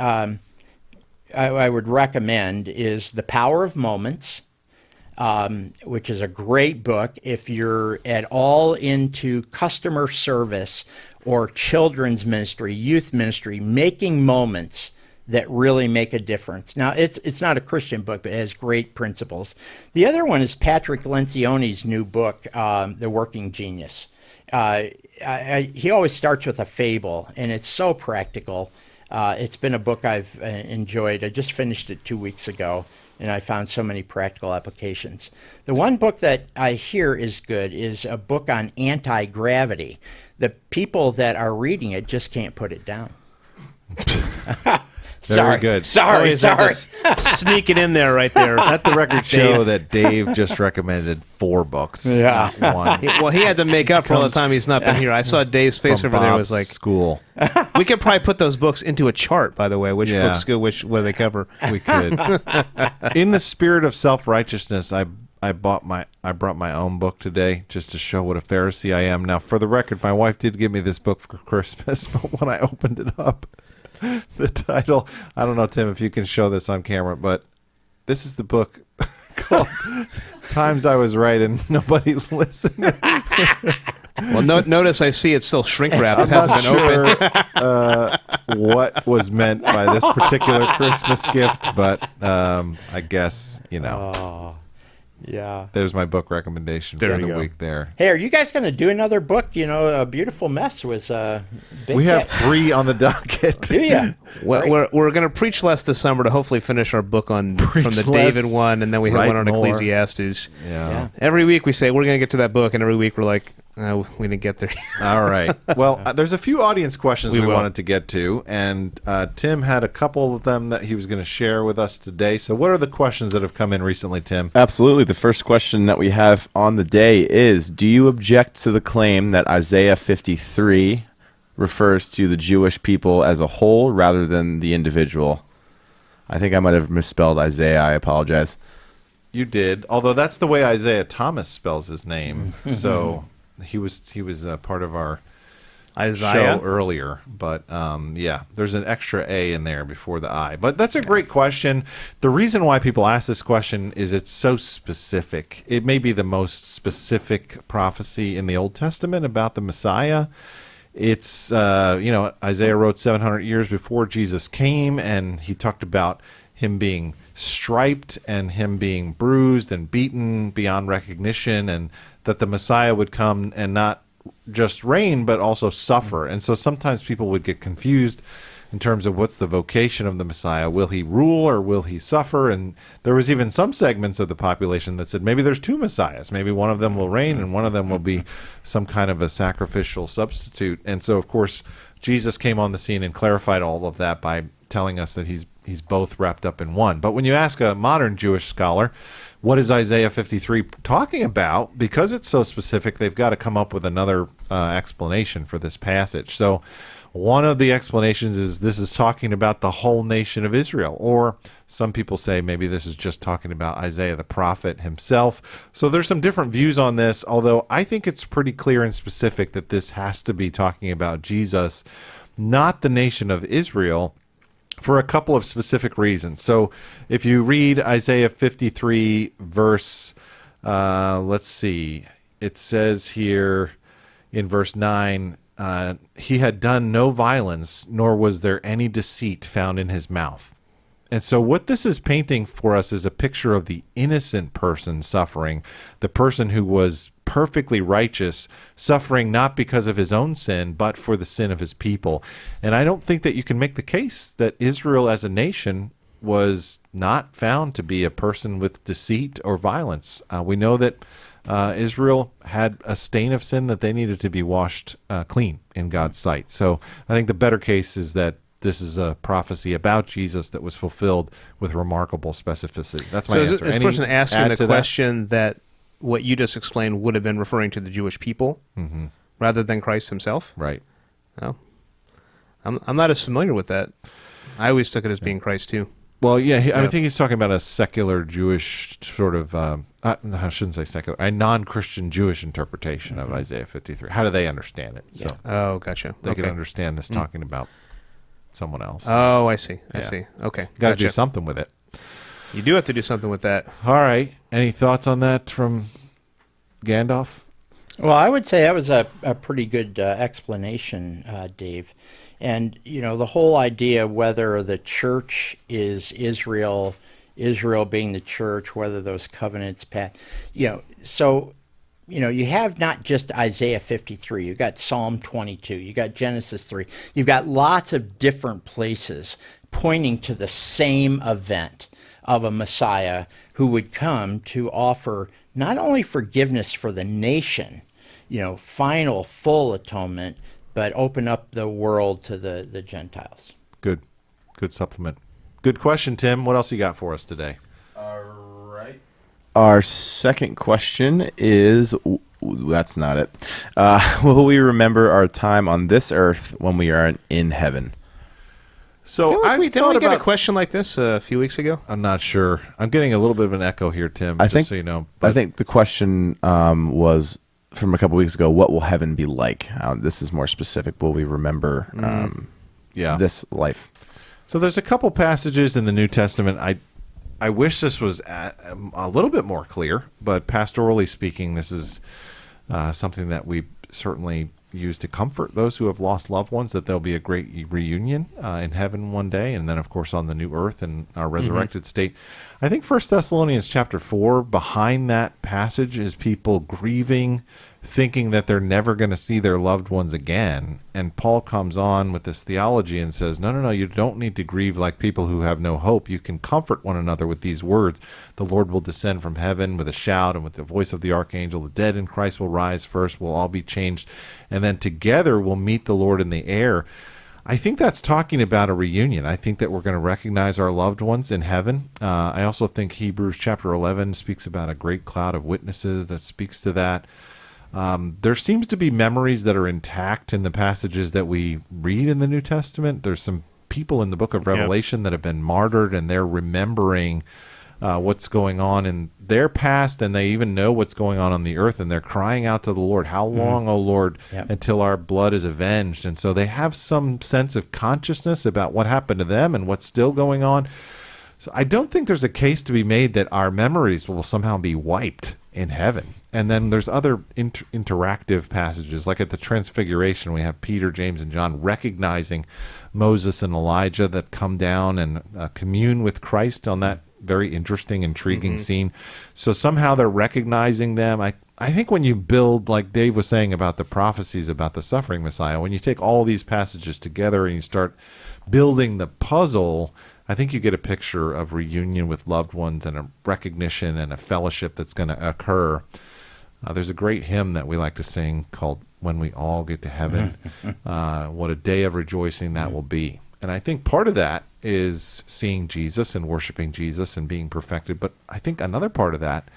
I would recommend is The Power of Moments, which is a great book if you're at all into customer service or children's ministry, youth ministry, making moments that really make a difference. Now, it's not a Christian book, but it has great principles. The other one is Patrick Lencioni's new book, The Working Genius. He always starts with a fable, and it's so practical. It's been a book I've enjoyed. I just finished it 2 weeks ago, and I found so many practical applications. The one book that I hear is good is a book on anti-gravity. The people that are reading it just can't put it down. Very good. Sorry. Sneak it in there right there. Let the record show that Dave just recommended 4 books, not one. Well, he had to make up for all the time he's not been here. I saw Dave's face From over there. Bob's Was like, school. we could probably put those books into a chart, by the way. Which Yeah. books go, what do they cover? We could. In the spirit of self-righteousness, I brought my own book today just to show what a Pharisee I am. Now, for the record, my wife did give me this book for Christmas, but when I opened it up, the title, I don't know, Tim, if you can show this on camera, but this is the book called Times I Was Right and Nobody Listened. Well, notice I see it's still shrink wrapped. It I'm hasn't not been opened. sure what was meant by this particular Christmas gift, but I guess, Yeah. There's my book recommendation There for you the go. week there. Hey, are you guys going to do another book? A Beautiful Mess was big We have hit. 3 on the docket. Do you? We're going to preach less this summer to hopefully finish our book from the less, David one, and then we have write one on more. Ecclesiastes. Yeah. Every week we say we're going to get to that book, and every week we're like, oh, we didn't get there. All right. Well, there's a few audience questions we will. wanted to get to, and Tim had a couple of them that he was going to share with us today. So what are the questions that have come in recently, Tim? Absolutely. The first question that we have on the day is, do you object to the claim that Isaiah 53 refers to the Jewish people as a whole rather than the individual? I think I might have misspelled Isaiah. I apologize. You did, although that's the way Isaiah Thomas spells his name. So he was part of our Isaiah? show earlier, but yeah, there's an extra A in there before the I. But that's a great question. The reason why people ask this question is it's so specific. It may be the most specific prophecy in the Old Testament about the Messiah. It's Isaiah wrote 700 years before Jesus came, and he talked about him being striped and him being bruised and beaten beyond recognition, and that the Messiah would come and not just reign but also suffer. And so sometimes people would get confused in terms of what's the vocation of the Messiah. Will he rule or will he suffer? And there was even some segments of the population that said maybe there's 2 Messiahs. Maybe one of them will reign and one of them will be some kind of a sacrificial substitute. And so, of course, Jesus came on the scene and clarified all of that by telling us that he's both wrapped up in one. But when you ask a modern Jewish scholar, what is Isaiah 53 talking about? Because it's so specific, they've got to come up with another explanation for this passage. So one of the explanations is this is talking about the whole nation of Israel, or some people say maybe this is just talking about Isaiah the prophet himself. So there's some different views on this, although I think it's pretty clear and specific that this has to be talking about Jesus, not the nation of Israel, for a couple of specific reasons. So if you read Isaiah 53 verse, let's see, it says here in verse 9, he had done no violence, nor was there any deceit found in his mouth. And so what this is painting for us is a picture of the innocent person suffering, the person who was perfectly righteous, suffering not because of his own sin, but for the sin of his people. And I don't think that you can make the case that Israel as a nation was not found to be a person with deceit or violence. We know that Israel had a stain of sin that they needed to be washed clean in God's sight. So I think the better case is that this is a prophecy about Jesus that was fulfilled with remarkable specificity. That's my answer. So is this person asking the question that what you just explained would have been referring to the Jewish people rather than Christ himself? Right. No. I'm not as familiar with that. I always took it as being Christ too. Well, yeah, I think he's talking about a secular Jewish sort of, I shouldn't say secular, a non-Christian Jewish interpretation of Isaiah 53. How do they understand it? So Oh, gotcha. they can understand this talking about someone else. Oh, I see. I Yeah. see. Okay. Got to do Gotcha. something with it. You do have to do something with that. All right. Any thoughts on that from Gandalf? Well, I would say that was a pretty good explanation, Dave. And, the whole idea whether the church is Israel, Israel being the church, whether those covenants so, you have not just Isaiah 53. You've got Psalm 22. You've got Genesis 3. You've got lots of different places pointing to the same event of a Messiah who would come to offer not only forgiveness for the nation, final full atonement, but open up the world to the Gentiles. Good supplement. Good question, Tim. What else you got for us today? Our second question is, that's not it. Will we remember our time on this earth when we are in heaven? So Didn't we thought get a about. question like this a few weeks ago? I'm not sure. I'm getting a little bit of an echo here, Tim. I just think so you know. I think the question was from a couple weeks ago. What will heaven be like? This is more specific. Will we remember yeah. this life? So there's a couple passages in the New Testament. I wish this was a little bit more clear, but pastorally speaking, this is something that we certainly used to comfort those who have lost loved ones, that there'll be a great reunion in heaven one day, and then of course on the new earth and our resurrected state. I think 1 Thessalonians chapter 4, behind that passage is people grieving, thinking that they're never going to see their loved ones again. And Paul comes on with this theology and says, no, you don't need to grieve like people who have no hope. You can comfort one another with these words. The Lord will descend from heaven with a shout and with the voice of the archangel. The dead in Christ will rise first. We'll all be changed. And then together we'll meet the Lord in the air. I think that's talking about a reunion. I think that we're going to recognize our loved ones in heaven. I also think Hebrews chapter 11 speaks about a great cloud of witnesses that speaks to that. There seems to be memories that are intact in the passages that we read in the New Testament. There's some people in the book of Revelation that have been martyred, and they're remembering what's going on in their past, and they even know what's going on the earth, and they're crying out to the Lord, how long, O Lord, until our blood is avenged? And so they have some sense of consciousness about what happened to them and what's still going on. So I don't think there's a case to be made that our memories will somehow be wiped in heaven. And then there's other interactive passages, like at the Transfiguration, we have Peter, James, and John recognizing Moses and Elijah that come down and commune with Christ on that very interesting, intriguing scene. So somehow they're recognizing them. I think when you build, like Dave was saying about the prophecies about the suffering Messiah, when you take all these passages together and you start building the puzzle, I think you get a picture of reunion with loved ones and a recognition and a fellowship that's going to occur. There's a great hymn that we like to sing called When We All Get to Heaven. What a day of rejoicing that will be. And I think part of that is seeing Jesus and worshiping Jesus and being perfected. But I think another part of that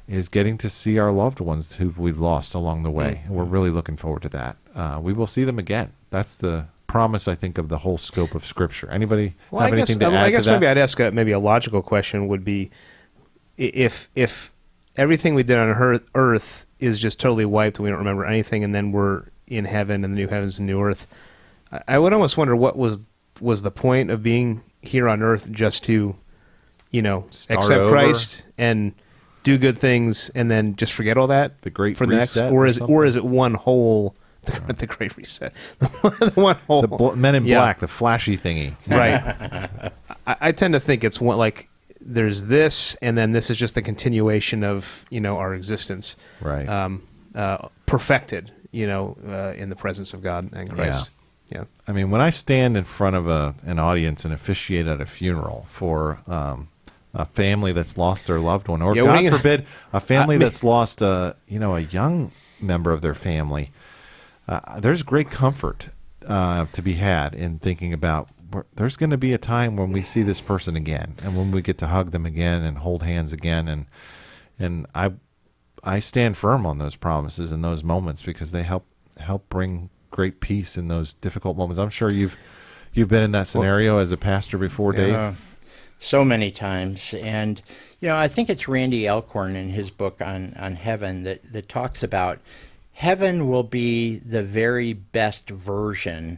is getting to see our loved ones who we've lost along the way. And we're really looking forward to that. We will see them again. That's the promise, I think, of the whole scope of Scripture. Anybody have anything to add to that? I guess maybe I'd ask maybe a logical question would be, if everything we did on earth is just totally wiped and we don't remember anything, and then we're in heaven and the new heavens and new earth, I would almost wonder what was the point of being here on earth, just to, accept over. Christ and do good things and then just forget all that? The Great for the Reset next, or is it one whole? The Great Reset. The one whole. The Men in Black, the flashy thingy. Right. I tend to think it's one, like, there's this, and then this is just a continuation of, our existence. Right. Perfected, in the presence of God and Christ. Yeah. I mean, when I stand in front of an audience and officiate at a funeral for a family that's lost their loved one, or God forbid, a family that's lost a young member of their family, there's great comfort to be had in thinking about there's going to be a time when we see this person again, and when we get to hug them again and hold hands again, and I stand firm on those promises and those moments, because they help bring great peace in those difficult moments. I'm sure you've been in that scenario as a pastor before, Dave. So many times. And I think it's Randy Alcorn in his book on heaven that talks about heaven will be the very best version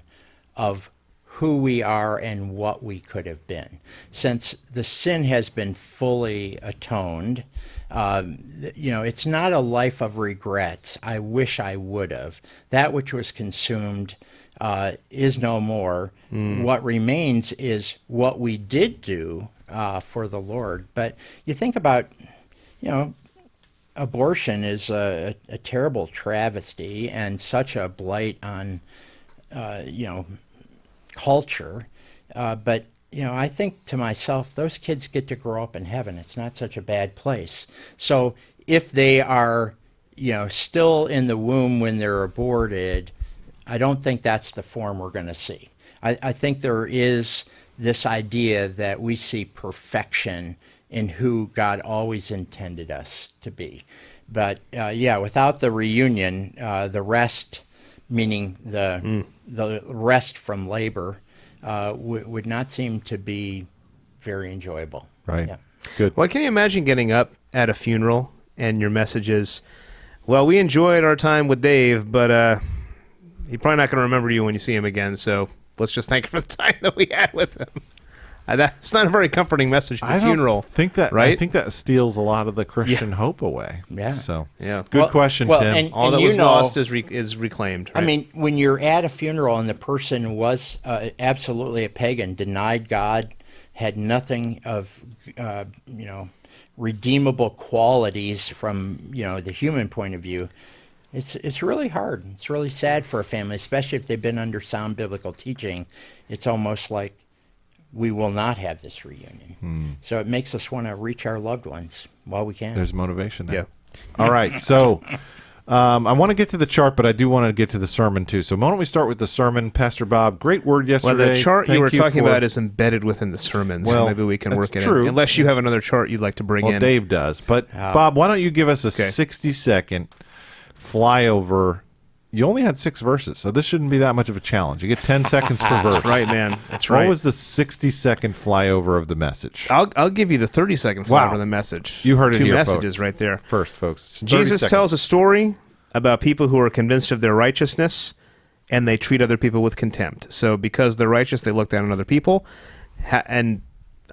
of who we are and what we could have been. Since the sin has been fully atoned, it's not a life of regrets. I wish I would have. That which was consumed is no more. What remains is what we did do for the Lord. But you think about, abortion is a terrible travesty and such a blight on, culture. But I think to myself, those kids get to grow up in heaven. It's not such a bad place. So if they are, still in the womb when they're aborted, I don't think that's the form we're going to see. I think there is this idea that we see perfection in who God always intended us to be. But without the reunion, the rest, meaning the rest from labor, would not seem to be very enjoyable. Right. Yeah. Good. Well, can you imagine getting up at a funeral and your message is, well, we enjoyed our time with Dave, but he's probably not going to remember you when you see him again, so let's just thank you for the time that we had with him. That's not a very comforting message at a funeral. I think that steals a lot of the Christian hope away. Yeah. So Yeah. good question, Tim. All that was lost is reclaimed. Right? I mean, when you're at a funeral and the person was absolutely a pagan, denied God, had nothing of redeemable qualities from the human point of view, it's really hard. It's really sad for a family, especially if they've been under sound biblical teaching. It's almost like we will not have this reunion. So it makes us want to reach our loved ones while we can. There's motivation there. Yeah. All right, so I want to get to the chart, but I do want to get to the sermon too. So why don't we start with the sermon? Pastor Bob, great word yesterday. Well, the chart Thank you were talking for- about is embedded within the sermon, so Well, maybe we can that's work it true. in. Unless you have another chart you'd like to bring Well, in. Dave does. But Bob, why don't you give us a 60-second flyover? You only had 6 verses, so this shouldn't be that much of a challenge. You get 10 seconds per verse. That's right, man. That's right. What was the 60-second flyover of the message? I'll give you the 30-second Wow. flavor of the message. You heard it 2 here, messages folks. right there. First, folks. 30 Jesus seconds. tells a story about people who are convinced of their righteousness, and they treat other people with contempt. So because they're righteous, they look down on other people. And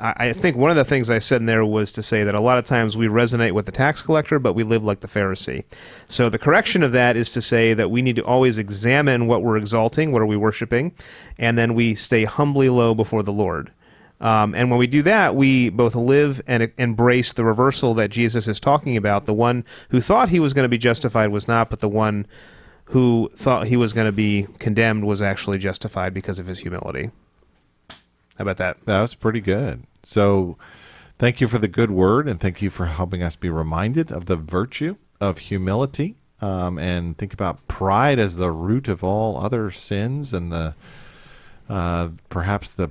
I think one of the things I said in there was to say that a lot of times we resonate with the tax collector, but we live like the Pharisee. So the correction of that is to say that we need to always examine what we're exalting, what are we worshiping, and then we stay humbly low before the Lord. And when we do that, we both live and embrace the reversal that Jesus is talking about. The one who thought he was going to be justified was not, but the one who thought he was going to be condemned was actually justified because of his humility. How about that? That was pretty good. So thank you for the good word, and thank you for helping us be reminded of the virtue of humility, and think about pride as the root of all other sins, and the perhaps the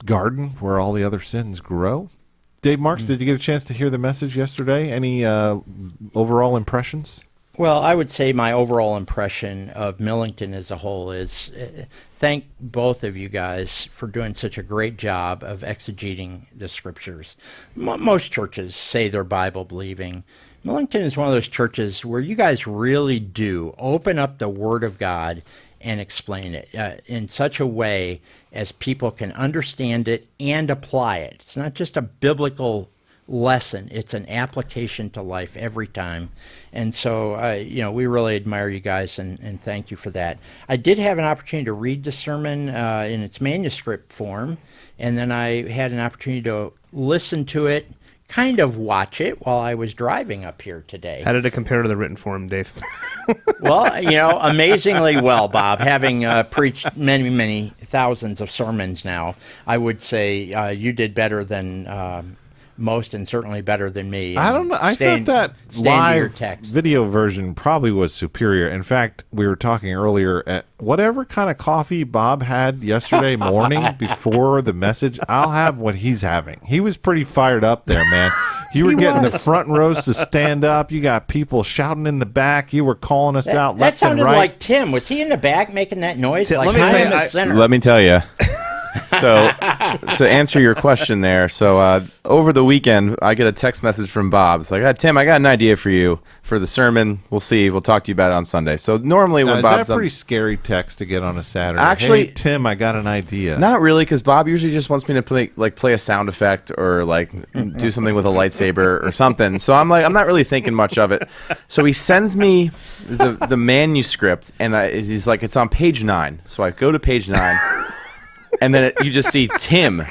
garden where all the other sins grow. Dave Marks, did you get a chance to hear the message yesterday? Any overall impressions? Well, I would say my overall impression of Millington as a whole is thank both of you guys for doing such a great job of exegeting the scriptures. Most churches say they're Bible believing. Millington is one of those churches where you guys really do open up the Word of God and explain it in such a way as people can understand it and apply it. It's not just a biblical lesson, it's an application to life every time. And so we really admire you guys and thank you for that. I did have an opportunity to read the sermon in its manuscript form, and then I had an opportunity to listen to it, kind of watch it while I was driving up here today. How did it compare to the written form, Dave? Well, amazingly well, Bob. Having preached many, many thousands of sermons now, I would say you did better than most, and certainly better than me. I don't know. I thought that live video version probably was superior. In fact, we were talking earlier at whatever kind of coffee Bob had yesterday morning before the message, I'll have what he's having. He was pretty fired up there, man. You were getting the front rows to stand up. You got people shouting in the back. You were calling us out left and right. That sounded like Tim. Was he in the back making that noise? Let me tell you. So to answer your question there, so over the weekend, I get a text message from Bob. It's like, Tim, I got an idea for you for the sermon. We'll see. We'll talk to you about it on Sunday. So normally when Bob's is that a pretty scary text to get on a Saturday? Actually, hey, Tim, I got an idea. Not really, because Bob usually just wants me to play a sound effect or do something with a lightsaber or something. So I'm not really thinking much of it. So he sends me the manuscript, and he's like, it's on page 9. So I go to page 9. And then you just see Tim,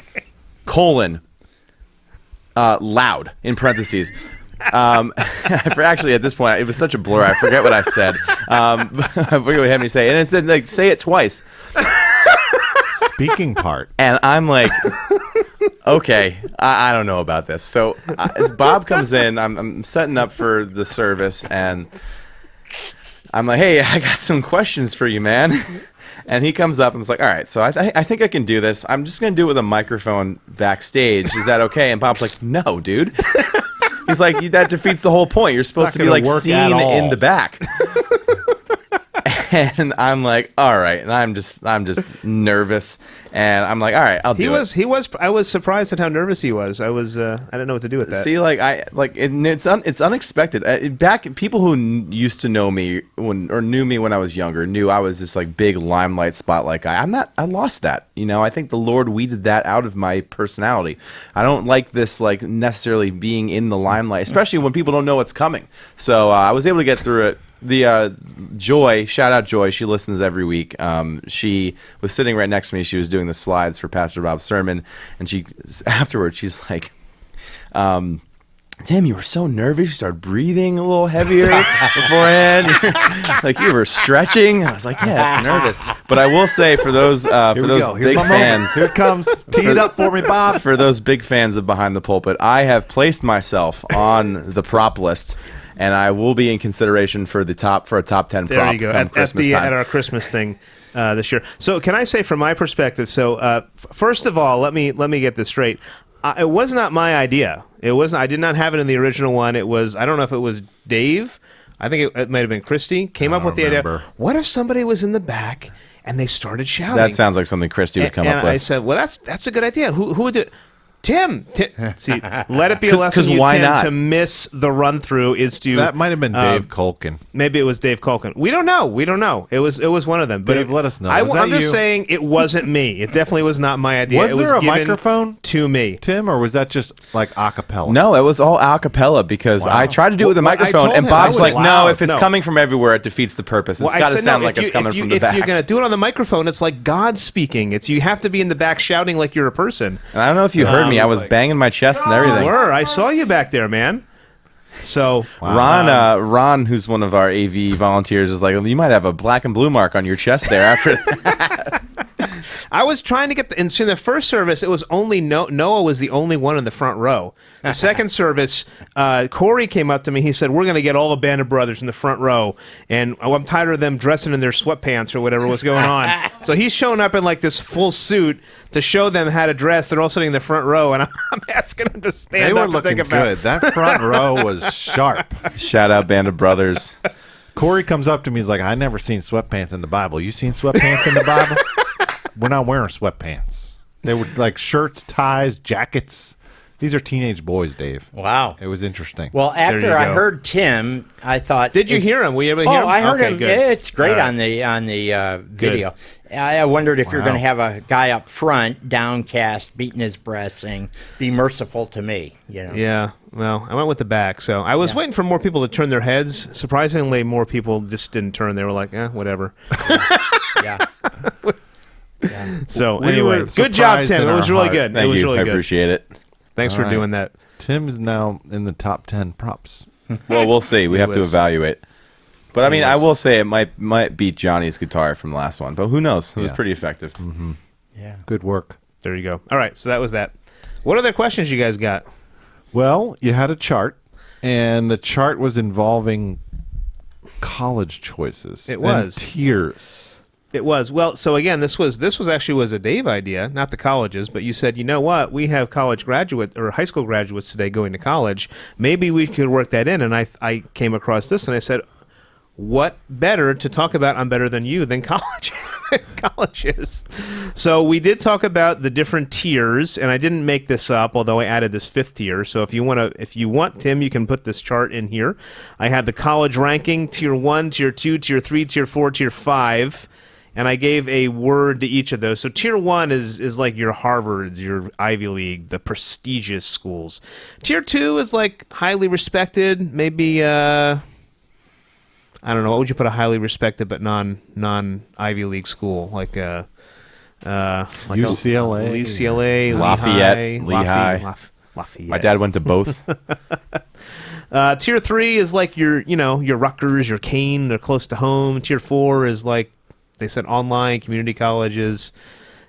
loud, in parentheses. Actually, at this point, it was such a blur. I forget what I said. I forget what he had me say. And it said, say it twice. Speaking part. And I'm like, okay, I don't know about this. So as Bob comes in, I'm setting up for the service, and I'm like, hey, I got some questions for you, man. And he comes up and was like, all right, so I think I can do this. I'm just going to do it with a microphone backstage. Is that okay? And Bob's like, no, dude. He's like, that defeats the whole point. You're supposed to be seen in the back. And I'm like, all right, and I'm just nervous, and I'm like, all right, I'll do it. I was surprised at how nervous he was. I didn't know what to do with that. See, it's unexpected. Back, people who used to know me knew me when I was younger knew I was this like big limelight spotlight guy. I lost that. I think the Lord weeded that out of my personality. I don't like this like necessarily being in the limelight, especially when people don't know what's coming. So I was able to get through it. The Joy, shout out Joy, she listens every week. She was sitting right next to me. She was doing the slides for Pastor Bob's sermon, and afterwards she's like, Tim, you were so nervous. You started breathing a little heavier beforehand. Like you were stretching. I was like, yeah, it's nervous. But I will say for those big fans, here it comes. Tee it up for me, Bob. For those big fans of Behind the Pulpit, I have placed myself on the prop list, and I will be in consideration for a top 10 prop. There you go. Come Christmas time. At our Christmas thing this year. So can I say from my perspective? So first of all, let me get this straight. It was not my idea. It wasn't. I did not have it in the original one. It was. I don't know if it was Dave. I think it might have been Christy. Came up with the idea. What if somebody was in the back and they started shouting? That sounds like something Christy would come up with. And I said, well, that's a good idea. Who would do it? Tim. See, let it be a lesson you, why Tim, not? to miss the run-through is to... That might have been Dave Culkin. Maybe it was Dave Culkin. We don't know. It was one of them. But Dave, let us know. I'm just saying it wasn't me. It definitely was not my idea. Was it there was a microphone to me, Tim, or was that just like a cappella? No, it was all a cappella because I tried to do it with a microphone, and Bob's like, no, if it's coming from everywhere, it defeats the purpose. It's got to sound like it's coming from the back. If you're going to do it on the microphone, it's like God speaking. You have to be in the back shouting like you're a person. And I don't know if you heard me. I was banging my chest and everything. I saw you back there, man. So Ron, who's one of our AV volunteers, is like, you might have a black and blue mark on your chest there after that. I was trying to get in the first service. It was only Noah was the only one in the front row. The second service, Corey came up to me. He said, "We're going to get all the band of brothers in the front row, and I'm tired of them dressing in their sweatpants or whatever was going on." So he's showing up in like this full suit to show them how to dress. They're all sitting in the front row, and I'm asking them to stand up. They were and looking think about good. That front row was sharp. Shout out Band of Brothers. Corey comes up to me. He's like, "I never seen sweatpants in the Bible. You seen sweatpants in the Bible?" We're not wearing sweatpants. They were like shirts, ties, jackets. These are teenage boys, Dave. Wow. It was interesting. Well, after I heard Tim, I thought... Did you hear him? Were you able to hear him? I heard him. Good. It's great Right. on the video. I wondered if you're going to have a guy up front, downcast, beating his breast, saying, "Be merciful to me." Yeah. Well, I went with the back, so I was waiting for more people to turn their heads. Surprisingly, more people just didn't turn. They were like, whatever. Yeah. So We anyway, were good job, surprised Tim. in It was our really heart. good. Thank It was you. really I good. appreciate it. Thanks for doing that. Tim's now in the top 10 props. Well, we'll see. We have to was. evaluate. But I mean, I was. will say it might beat Johnny's guitar from the last one, but who knows? It was Yeah. pretty effective. Yeah. Good work. There you go. All right, so that was that. What other questions you guys got? Well, you had a chart, and the chart was involving college choices. It was. And tiers. It was. Well, so again, this was actually a Dave idea, not the colleges, but you said, you know what, we have college graduate or high school graduates today going to college. Maybe we could work that in. And I came across this and I said, what better to talk about I'm better than you than colleges. So we did talk about the different tiers, and I didn't make this up, although I added this fifth tier. So if you want, Tim, you can put this chart in here. I had the college ranking, tier 1, tier 2, tier 3, tier 4, tier 5. And I gave a word to each of those. So tier 1 is like your Harvards, your Ivy League, the prestigious schools. Tier 2 is like highly respected, maybe I don't know, what would you put a highly respected but non Ivy League school like UCLA, Lafayette, Lafayette. My dad went to both. Tier 3 is like your Rutgers, your Kane, they're close to home. Tier 4 is like they said online community colleges,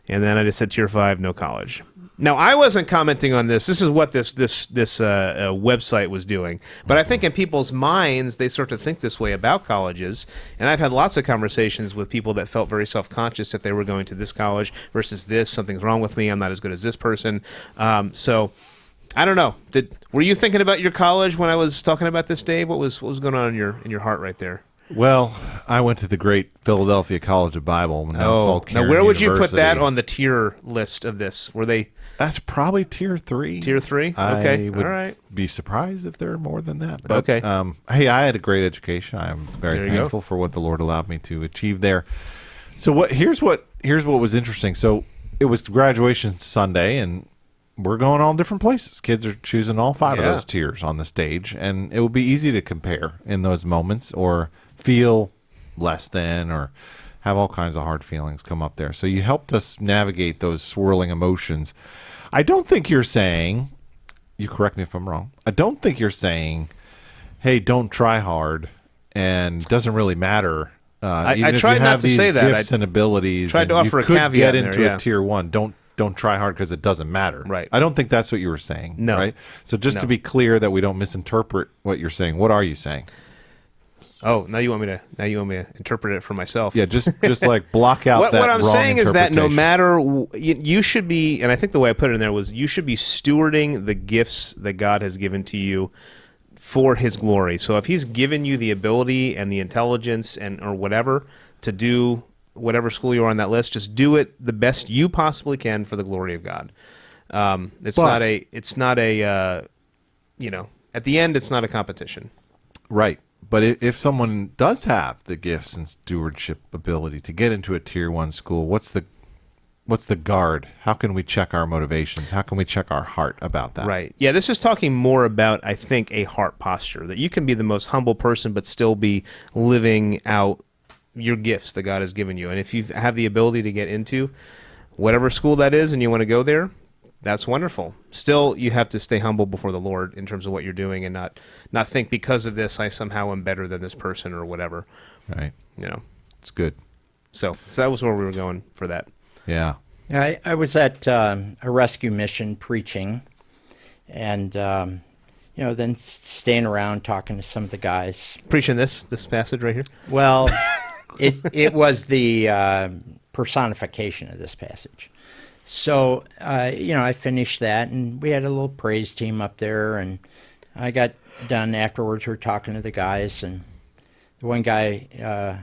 and then I just said tier 5, no college. Now I wasn't commenting on this. This is what this website was doing. But I think in people's minds they start to think this way about colleges. And I've had lots of conversations with people that felt very self-conscious if they were going to this college versus this. Something's wrong with me. I'm not as good as this person. So I don't know. Were you thinking about your college when I was talking about this, Dave? What was going on in your heart right there? Well, I went to the great Philadelphia College of Bible, now called now Cairn where would you put University. that on the tier list of this? Were they That's probably tier 3. tier 3? Okay, I would all right. be surprised if there are more than that. But, Okay. Hey, I had a great education. I am very There you go. thankful for what the Lord allowed me to achieve there. So here's what was interesting. So it was graduation Sunday, and we're going all different places. Kids are choosing all 5 of Yeah. those tiers on the stage, and it would be easy to compare in those moments or feel less than or have all kinds of hard feelings come up there. So you helped us navigate those swirling emotions. I don't think you're saying, you correct me if I'm wrong, I don't think you're saying, hey, don't try hard and doesn't really matter. I Even if tried you not have to these say that. gifts and abilities, tried to and offer you a could caveat get in into there, yeah. a tier 1. Don't try hard because it doesn't matter. Right. I don't think that's what you were saying. No. Right. So just to No. be clear that we don't misinterpret what you're saying, what are you saying? Oh, now you want me to interpret it for myself. Yeah, just like block out that What I'm wrong saying is that no interpretation. matter you should be, and I think the way I put it in there was you should be stewarding the gifts that God has given to you for His glory. So if He's given you the ability and the intelligence and or whatever to do whatever school you're on that list, just do it the best you possibly can for the glory of God. It's not a you know, at the end it's not a competition. Right. But if someone does have the gifts and stewardship ability to get into a tier 1 school, what's the guard? How can we check our motivations? How can we check our heart about that? Right. Yeah, this is talking more about, I think, a heart posture, that you can be the most humble person but still be living out your gifts that God has given you. And if you have the ability to get into whatever school that is and you want to go there, that's wonderful. Still, you have to stay humble before the Lord in terms of what you're doing and not think because of this I somehow am better than this person or whatever. Right. You know. It's good. So that was where we were going for that. Yeah. Yeah, I was at a rescue mission preaching, and then staying around talking to some of the guys. Preaching this passage right here. Well, it was the personification of this passage. So, I finished that, and we had a little praise team up there, and I got done afterwards. We were talking to the guys, and the one guy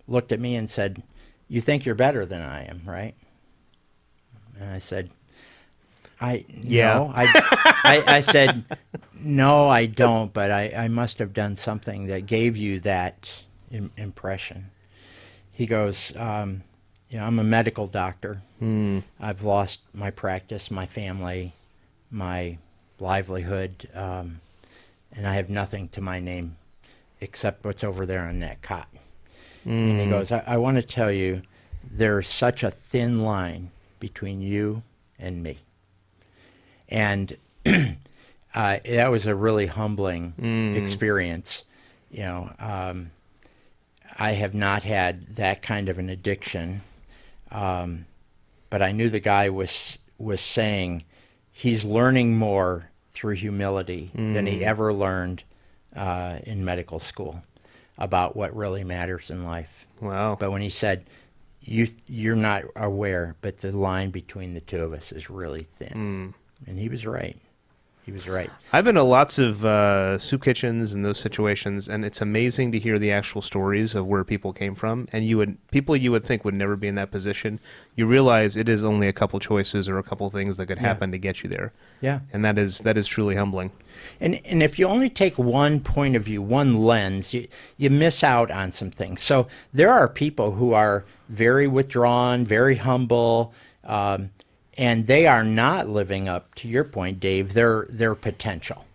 looked at me and said, "You think you're better than I am, right?" And I said, Yeah. I said, "No, I don't, but I must have done something that gave you that impression." He goes, I'm a medical doctor. I've lost my practice, my family, my livelihood, and I have nothing to my name except what's over there on that cot. And he goes, I want to tell you, there's such a thin line between you and me. And that was a really humbling experience. I have not had that kind of an addiction, but I knew the guy was saying he's learning more through humility than he ever learned in medical school about what really matters in life. Wow. But when he said, you're not aware, but the line between the two of us is really thin. And he was right. He was right. I've been to lots of soup kitchens and those situations, and it's amazing to hear the actual stories of where people came from. And people you would think would never be in that position, you realize it is only a couple choices or a couple things that could happen to get you there. Yeah. And that is truly humbling. And if you only take one point of view, one lens, you miss out on some things. So there are people who are very withdrawn, very humble, and they are not living up to your point, Dave, their potential.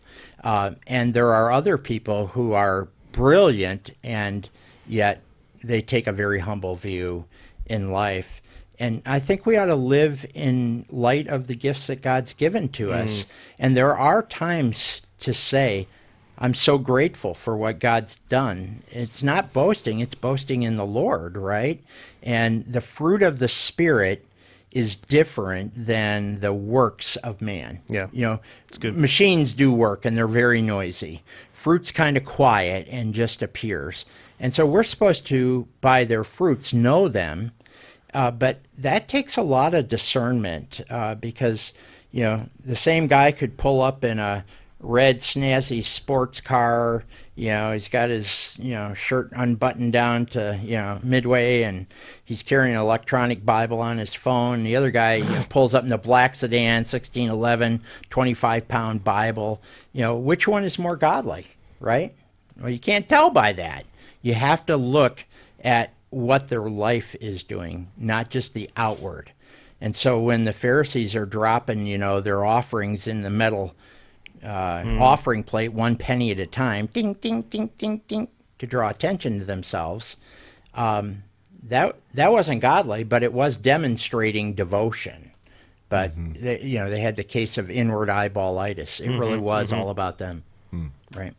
And there are other people who are brilliant, and yet they take a very humble view in life. And I think we ought to live in light of the gifts that God's given to us. And there are times to say, I'm so grateful for what God's done. It's not boasting, it's boasting in the Lord, right? And the fruit of the Spirit is different than the works of man. Yeah. It's good. Machines do work, and they're very noisy. Fruit's kind of quiet and just appears. And so we're supposed to, by their fruits, know them. But that takes a lot of discernment because, the same guy could pull up in a red snazzy sports car He's got his, shirt unbuttoned down to, midway, and he's carrying an electronic Bible on his phone. The other guy pulls up in the black sedan, 1611, 25-pound Bible. Which one is more godly, right? Well, you can't tell by that. You have to look at what their life is doing, not just the outward. And so when the Pharisees are dropping, their offerings in the metal offering plate, 1 penny at a time, ding, ding, ding, ding, ding, to draw attention to themselves, that wasn't godly, but it was demonstrating devotion. But they had the case of inward eyeballitis. It really was all about them, right?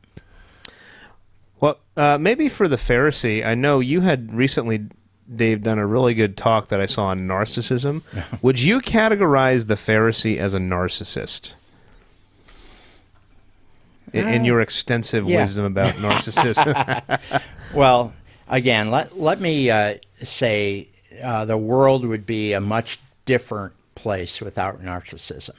Well, maybe for the Pharisee, I know you had recently, Dave, done a really good talk that I saw on narcissism. Would you categorize the Pharisee as a narcissist? In your extensive wisdom about narcissism. Well, again, let me say the world would be a much different place without narcissism.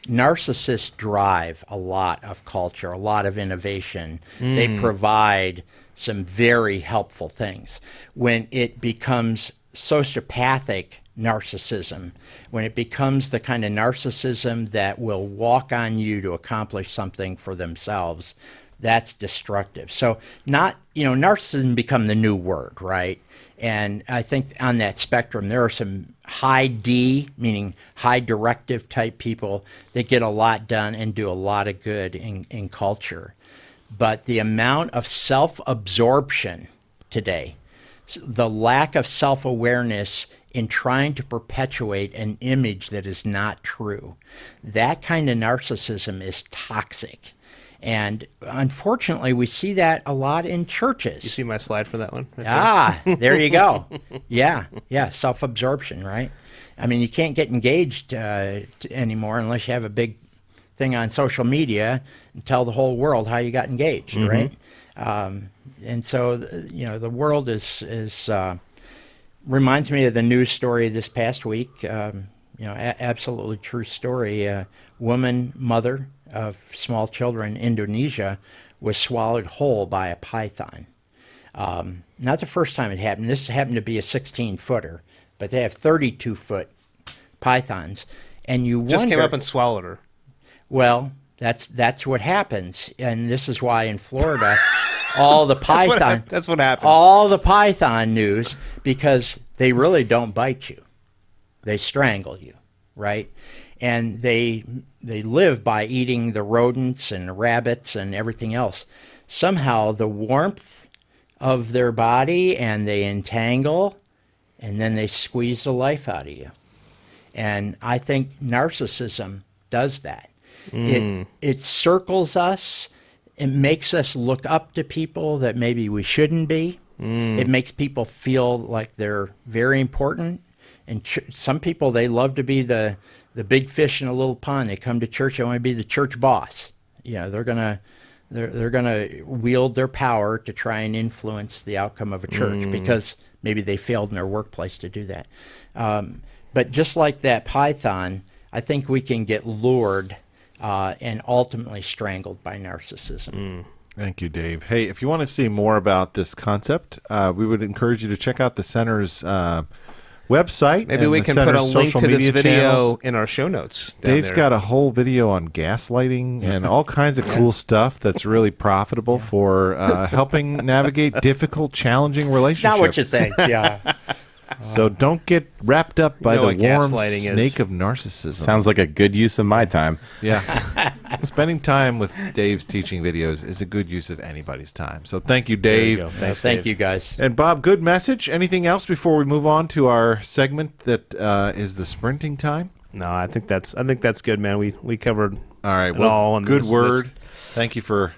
Narcissists drive a lot of culture, a lot of innovation. They provide some very helpful things. When it becomes sociopathic narcissism, when it becomes the kind of narcissism that will walk on you to accomplish something for themselves, that's destructive. So narcissism become the new word, right? And I think on that spectrum, there are some high D, meaning high directive type people that get a lot done and do a lot of good in culture. But the amount of self-absorption today, the lack of self-awareness in trying to perpetuate an image that is not true, that kind of narcissism is toxic. And unfortunately, we see that a lot in churches. You see my slide for that one? Right there you go. Yeah, self-absorption, right? I mean, you can't get engaged anymore unless you have a big thing on social media and tell the whole world how you got engaged, right? And so, the world is reminds me of the news story this past week. Absolutely true story. Woman, mother of small children in Indonesia, was swallowed whole by a python. Not the first time it happened. This happened to be a 16-footer, but they have 32-foot pythons. And you just wonder, came up and swallowed her. Well, that's what happens, and this is why in Florida, all the python that's what happens. All the python news, because they really don't bite you, they strangle you, right? And they live by eating the rodents and rabbits and everything else. Somehow the warmth of their body, and they entangle, and then they squeeze the life out of you. And I think narcissism does that. It circles us. It makes us look up to people that maybe we shouldn't be. It makes people feel like they're very important. And some people, they love to be the big fish in a little pond. They come to church, they want to be the church boss. They're gonna wield their power to try and influence the outcome of a church because maybe they failed in their workplace to do that. But just like that python, I think we can get lured and ultimately strangled by narcissism. Thank you, Dave. Hey, if you want to see more about this concept, we would encourage you to check out the Center's website. Maybe we can put a link to this video in our show notes. Dave's got a whole video on gaslighting and all kinds of cool stuff that's really profitable for helping navigate difficult, challenging relationships. It's not what you think, yeah. So don't get wrapped up by the warm gaslighting snake of narcissism. Sounds like a good use of my time. Yeah. Spending time with Dave's teaching videos is a good use of anybody's time. So thank you, Dave. Thank you, guys. And Bob, good message. Anything else before we move on to our segment that is the sprinting time? No, I think that's good, man. We covered all right. Well, all on good this word. list. Thank you for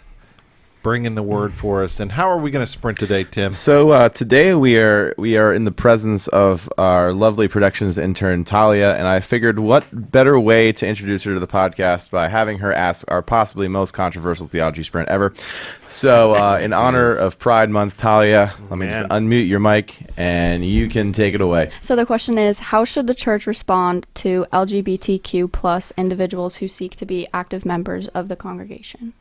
bringing the word for us. And how are we going to sprint today, Tim? So today we are in the presence of our lovely productions intern Talia, and I figured what better way to introduce her to the podcast by having her ask our possibly most controversial theology sprint ever. So in honor of Pride Month, Talia, let me just unmute your mic and you can take it away. So the question is, how should the church respond to LGBTQ plus individuals who seek to be active members of the congregation?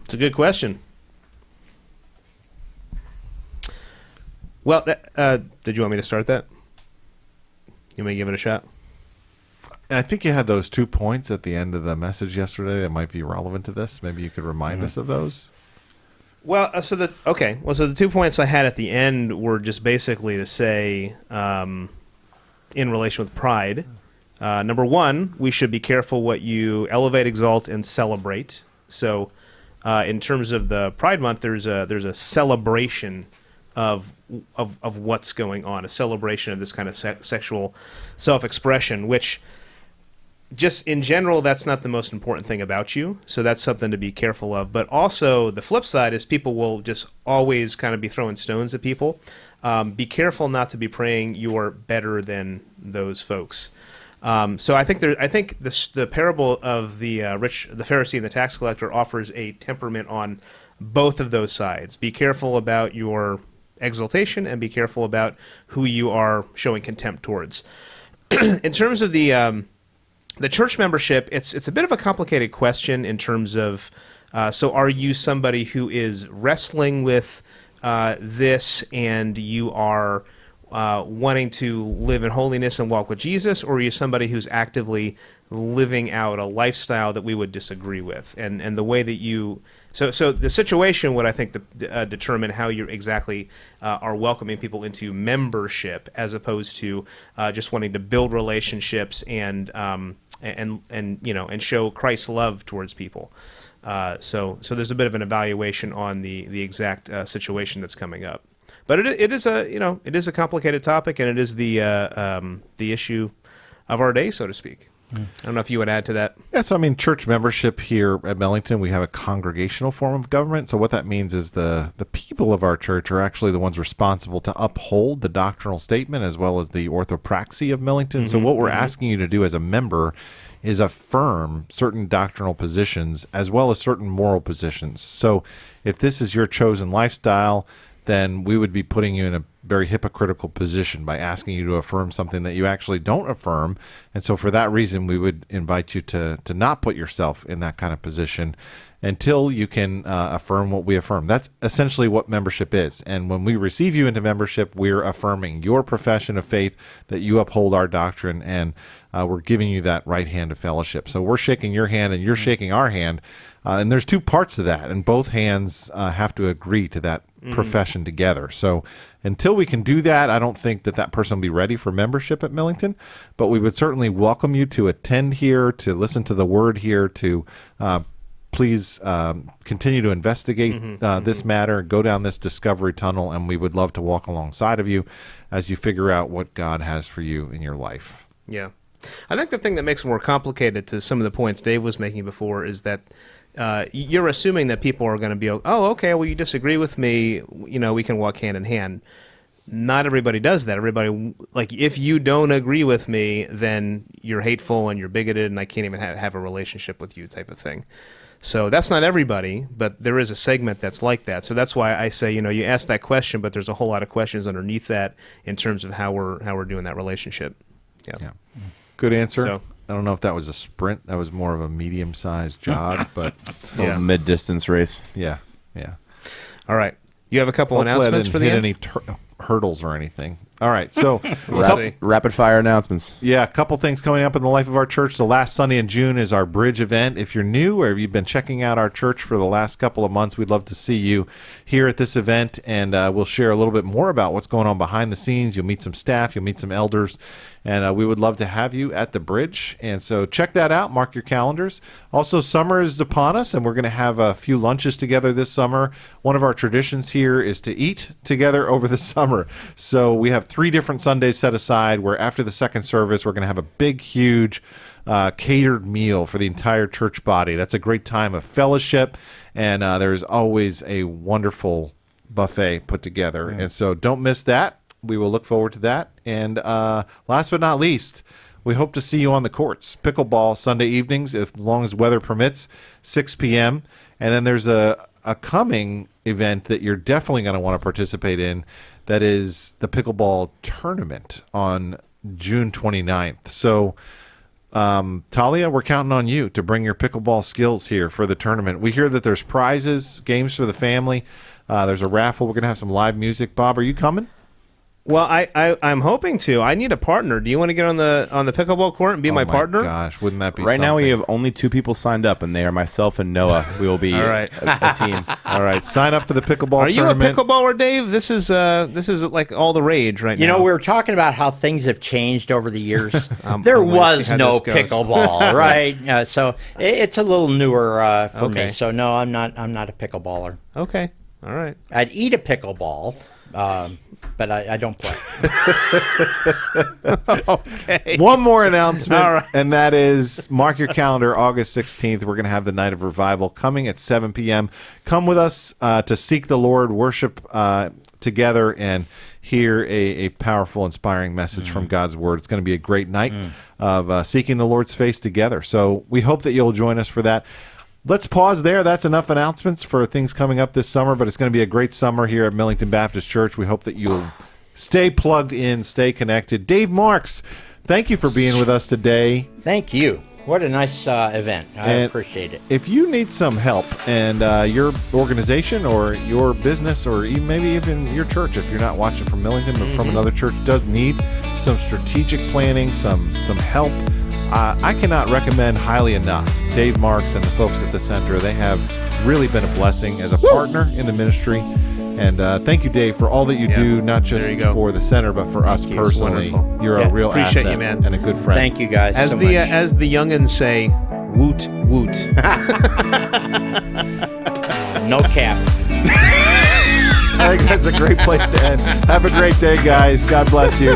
It's a good question. Well, did you want me to start that? You may give it a shot. I think you had those 2 points at the end of the message yesterday that might be relevant to this. Maybe you could remind us of those. Well, so the 2 points I had at the end were just basically to say, in relation with pride, number one, we should be careful what you elevate, exalt, and celebrate. So, in terms of the Pride Month, there's a celebration of what's going on, a celebration of this kind of sexual self-expression, which just in general, that's not the most important thing about you. So that's something to be careful of. But also the flip side is people will just always kind of be throwing stones at people. Be careful not to be praying you're better than those folks. So I think the parable of the Pharisee and the tax collector offers a temperament on both of those sides. Be careful about your exaltation and be careful about who you are showing contempt towards. In terms of the church membership, it's a bit of a complicated question in terms of, so are you somebody who is wrestling with this and you are wanting to live in holiness and walk with Jesus, or are you somebody who's actively living out a lifestyle that we would disagree with? And the way that you... So the situation would, I think, determine how you exactly are welcoming people into membership, as opposed to just wanting to build relationships and show Christ's love towards people. So there's a bit of an evaluation on the exact situation that's coming up. But it is a complicated topic, and it is the issue of our day, so to speak. I don't know if you would add to that. Yeah, so I mean, church membership here at Millington, we have a congregational form of government. So what that means is the people of our church are actually the ones responsible to uphold the doctrinal statement as well as the orthopraxy of Millington. Mm-hmm, so what we're asking you to do as a member is affirm certain doctrinal positions as well as certain moral positions. So if this is your chosen lifestyle, then we would be putting you in a very hypocritical position by asking you to affirm something that you actually don't affirm. And so for that reason, we would invite you to not put yourself in that kind of position until you can affirm what we affirm. That's essentially what membership is. And when we receive you into membership, we're affirming your profession of faith, that you uphold our doctrine, and we're giving you that right hand of fellowship. So we're shaking your hand and you're shaking our hand. And there's two parts to that, and both hands have to agree to that profession together. So until we can do that, I don't think that person will be ready for membership at Millington, but we would certainly welcome you to attend here, to listen to the word here, to please continue to investigate this matter, go down this discovery tunnel, and we would love to walk alongside of you as you figure out what God has for you in your life. Yeah. I think the thing that makes it more complicated to some of the points Dave was making before is that you're assuming that people are going to be, oh, okay, well, you disagree with me, we can walk hand in hand. Not everybody does that. Everybody, like, if you don't agree with me, then you're hateful and you're bigoted and I can't even have a relationship with you, type of thing. So that's not everybody, but there is a segment that's like that. So that's why I say, you ask that question, but there's a whole lot of questions underneath that in terms of how we're doing that relationship. Yeah. Good answer. So, I don't know if that was a sprint. That was more of a medium-sized jog, but a mid-distance race. Yeah. All right. You have a couple announcements for the end? Any hurdles or anything. All right, so rapid-fire announcements. Yeah, a couple things coming up in the life of our church. The last Sunday in June is our Bridge event. If you're new or you've been checking out our church for the last couple of months, we'd love to see you here at this event, and we'll share a little bit more about what's going on behind the scenes. You'll meet some staff, you'll meet some elders, and we would love to have you at the Bridge. And so check that out. Mark your calendars. Also, summer is upon us, and we're going to have a few lunches together this summer. One of our traditions here is to eat together over the summer. So we have 3 different Sundays set aside where after the second service, we're going to have a big, huge catered meal for the entire church body. That's a great time of fellowship, and there's always a wonderful buffet put together. And so don't miss that. We will look forward to that. And last but not least, we hope to see you on the courts. Pickleball Sunday evenings, as long as weather permits, 6 p.m. And then there's a coming event that you're definitely going to want to participate in. That is the pickleball tournament on June 29th. So Talia, we're counting on you to bring your pickleball skills here for the tournament. We hear that there's prizes, games for the family. There's a raffle. We're going to have some live music. Bob, are you coming? Well, I'm hoping to. I need a partner. Do you want to get on the pickleball court and be my partner? Gosh, wouldn't that be Right something? now we have only 2 people signed up, and they are myself and Noah. We will be All right. a team. All right, sign up for the pickleball Are you a tournament. pickleballer, Dave? This is like all the rage right You now. know, we were talking about how things have changed over the years. I'm There waiting to was see how no this goes. pickleball, right? So it's a little newer for Okay. me. So no, I'm not a pickleballer. Okay. All right. I'd eat a pickleball, but I don't play. Okay. One more announcement, All right. and that is mark your calendar, August 16th. We're going to have the Night of Revival coming at 7 p.m. Come with us to seek the Lord, worship together, and hear a powerful, inspiring message from God's Word. It's going to be a great night of seeking the Lord's face together. So we hope that you'll join us for that. Let's pause there. That's enough announcements for things coming up this summer, but it's going to be a great summer here at Millington Baptist Church. We hope that you'll stay plugged in, stay connected. Dave Marks, thank you for being with us today. Thank you. What a nice event. I And appreciate it. If you need some help, and your organization or your business or maybe even your church, if you're not watching from Millington but from another church, does need some strategic planning, some help, I cannot recommend highly enough Dave Marks and the folks at the center. They have really been a blessing as a partner in the ministry. And thank you, Dave, for all that you do, not just for the center, but for us you. personally. Wonderful. You're a real Appreciate asset you, man. and a good friend. Thank you guys As so the much. as the youngins say, woot woot. No cap. I think that's a great place to end. Have a great day, guys. God bless you.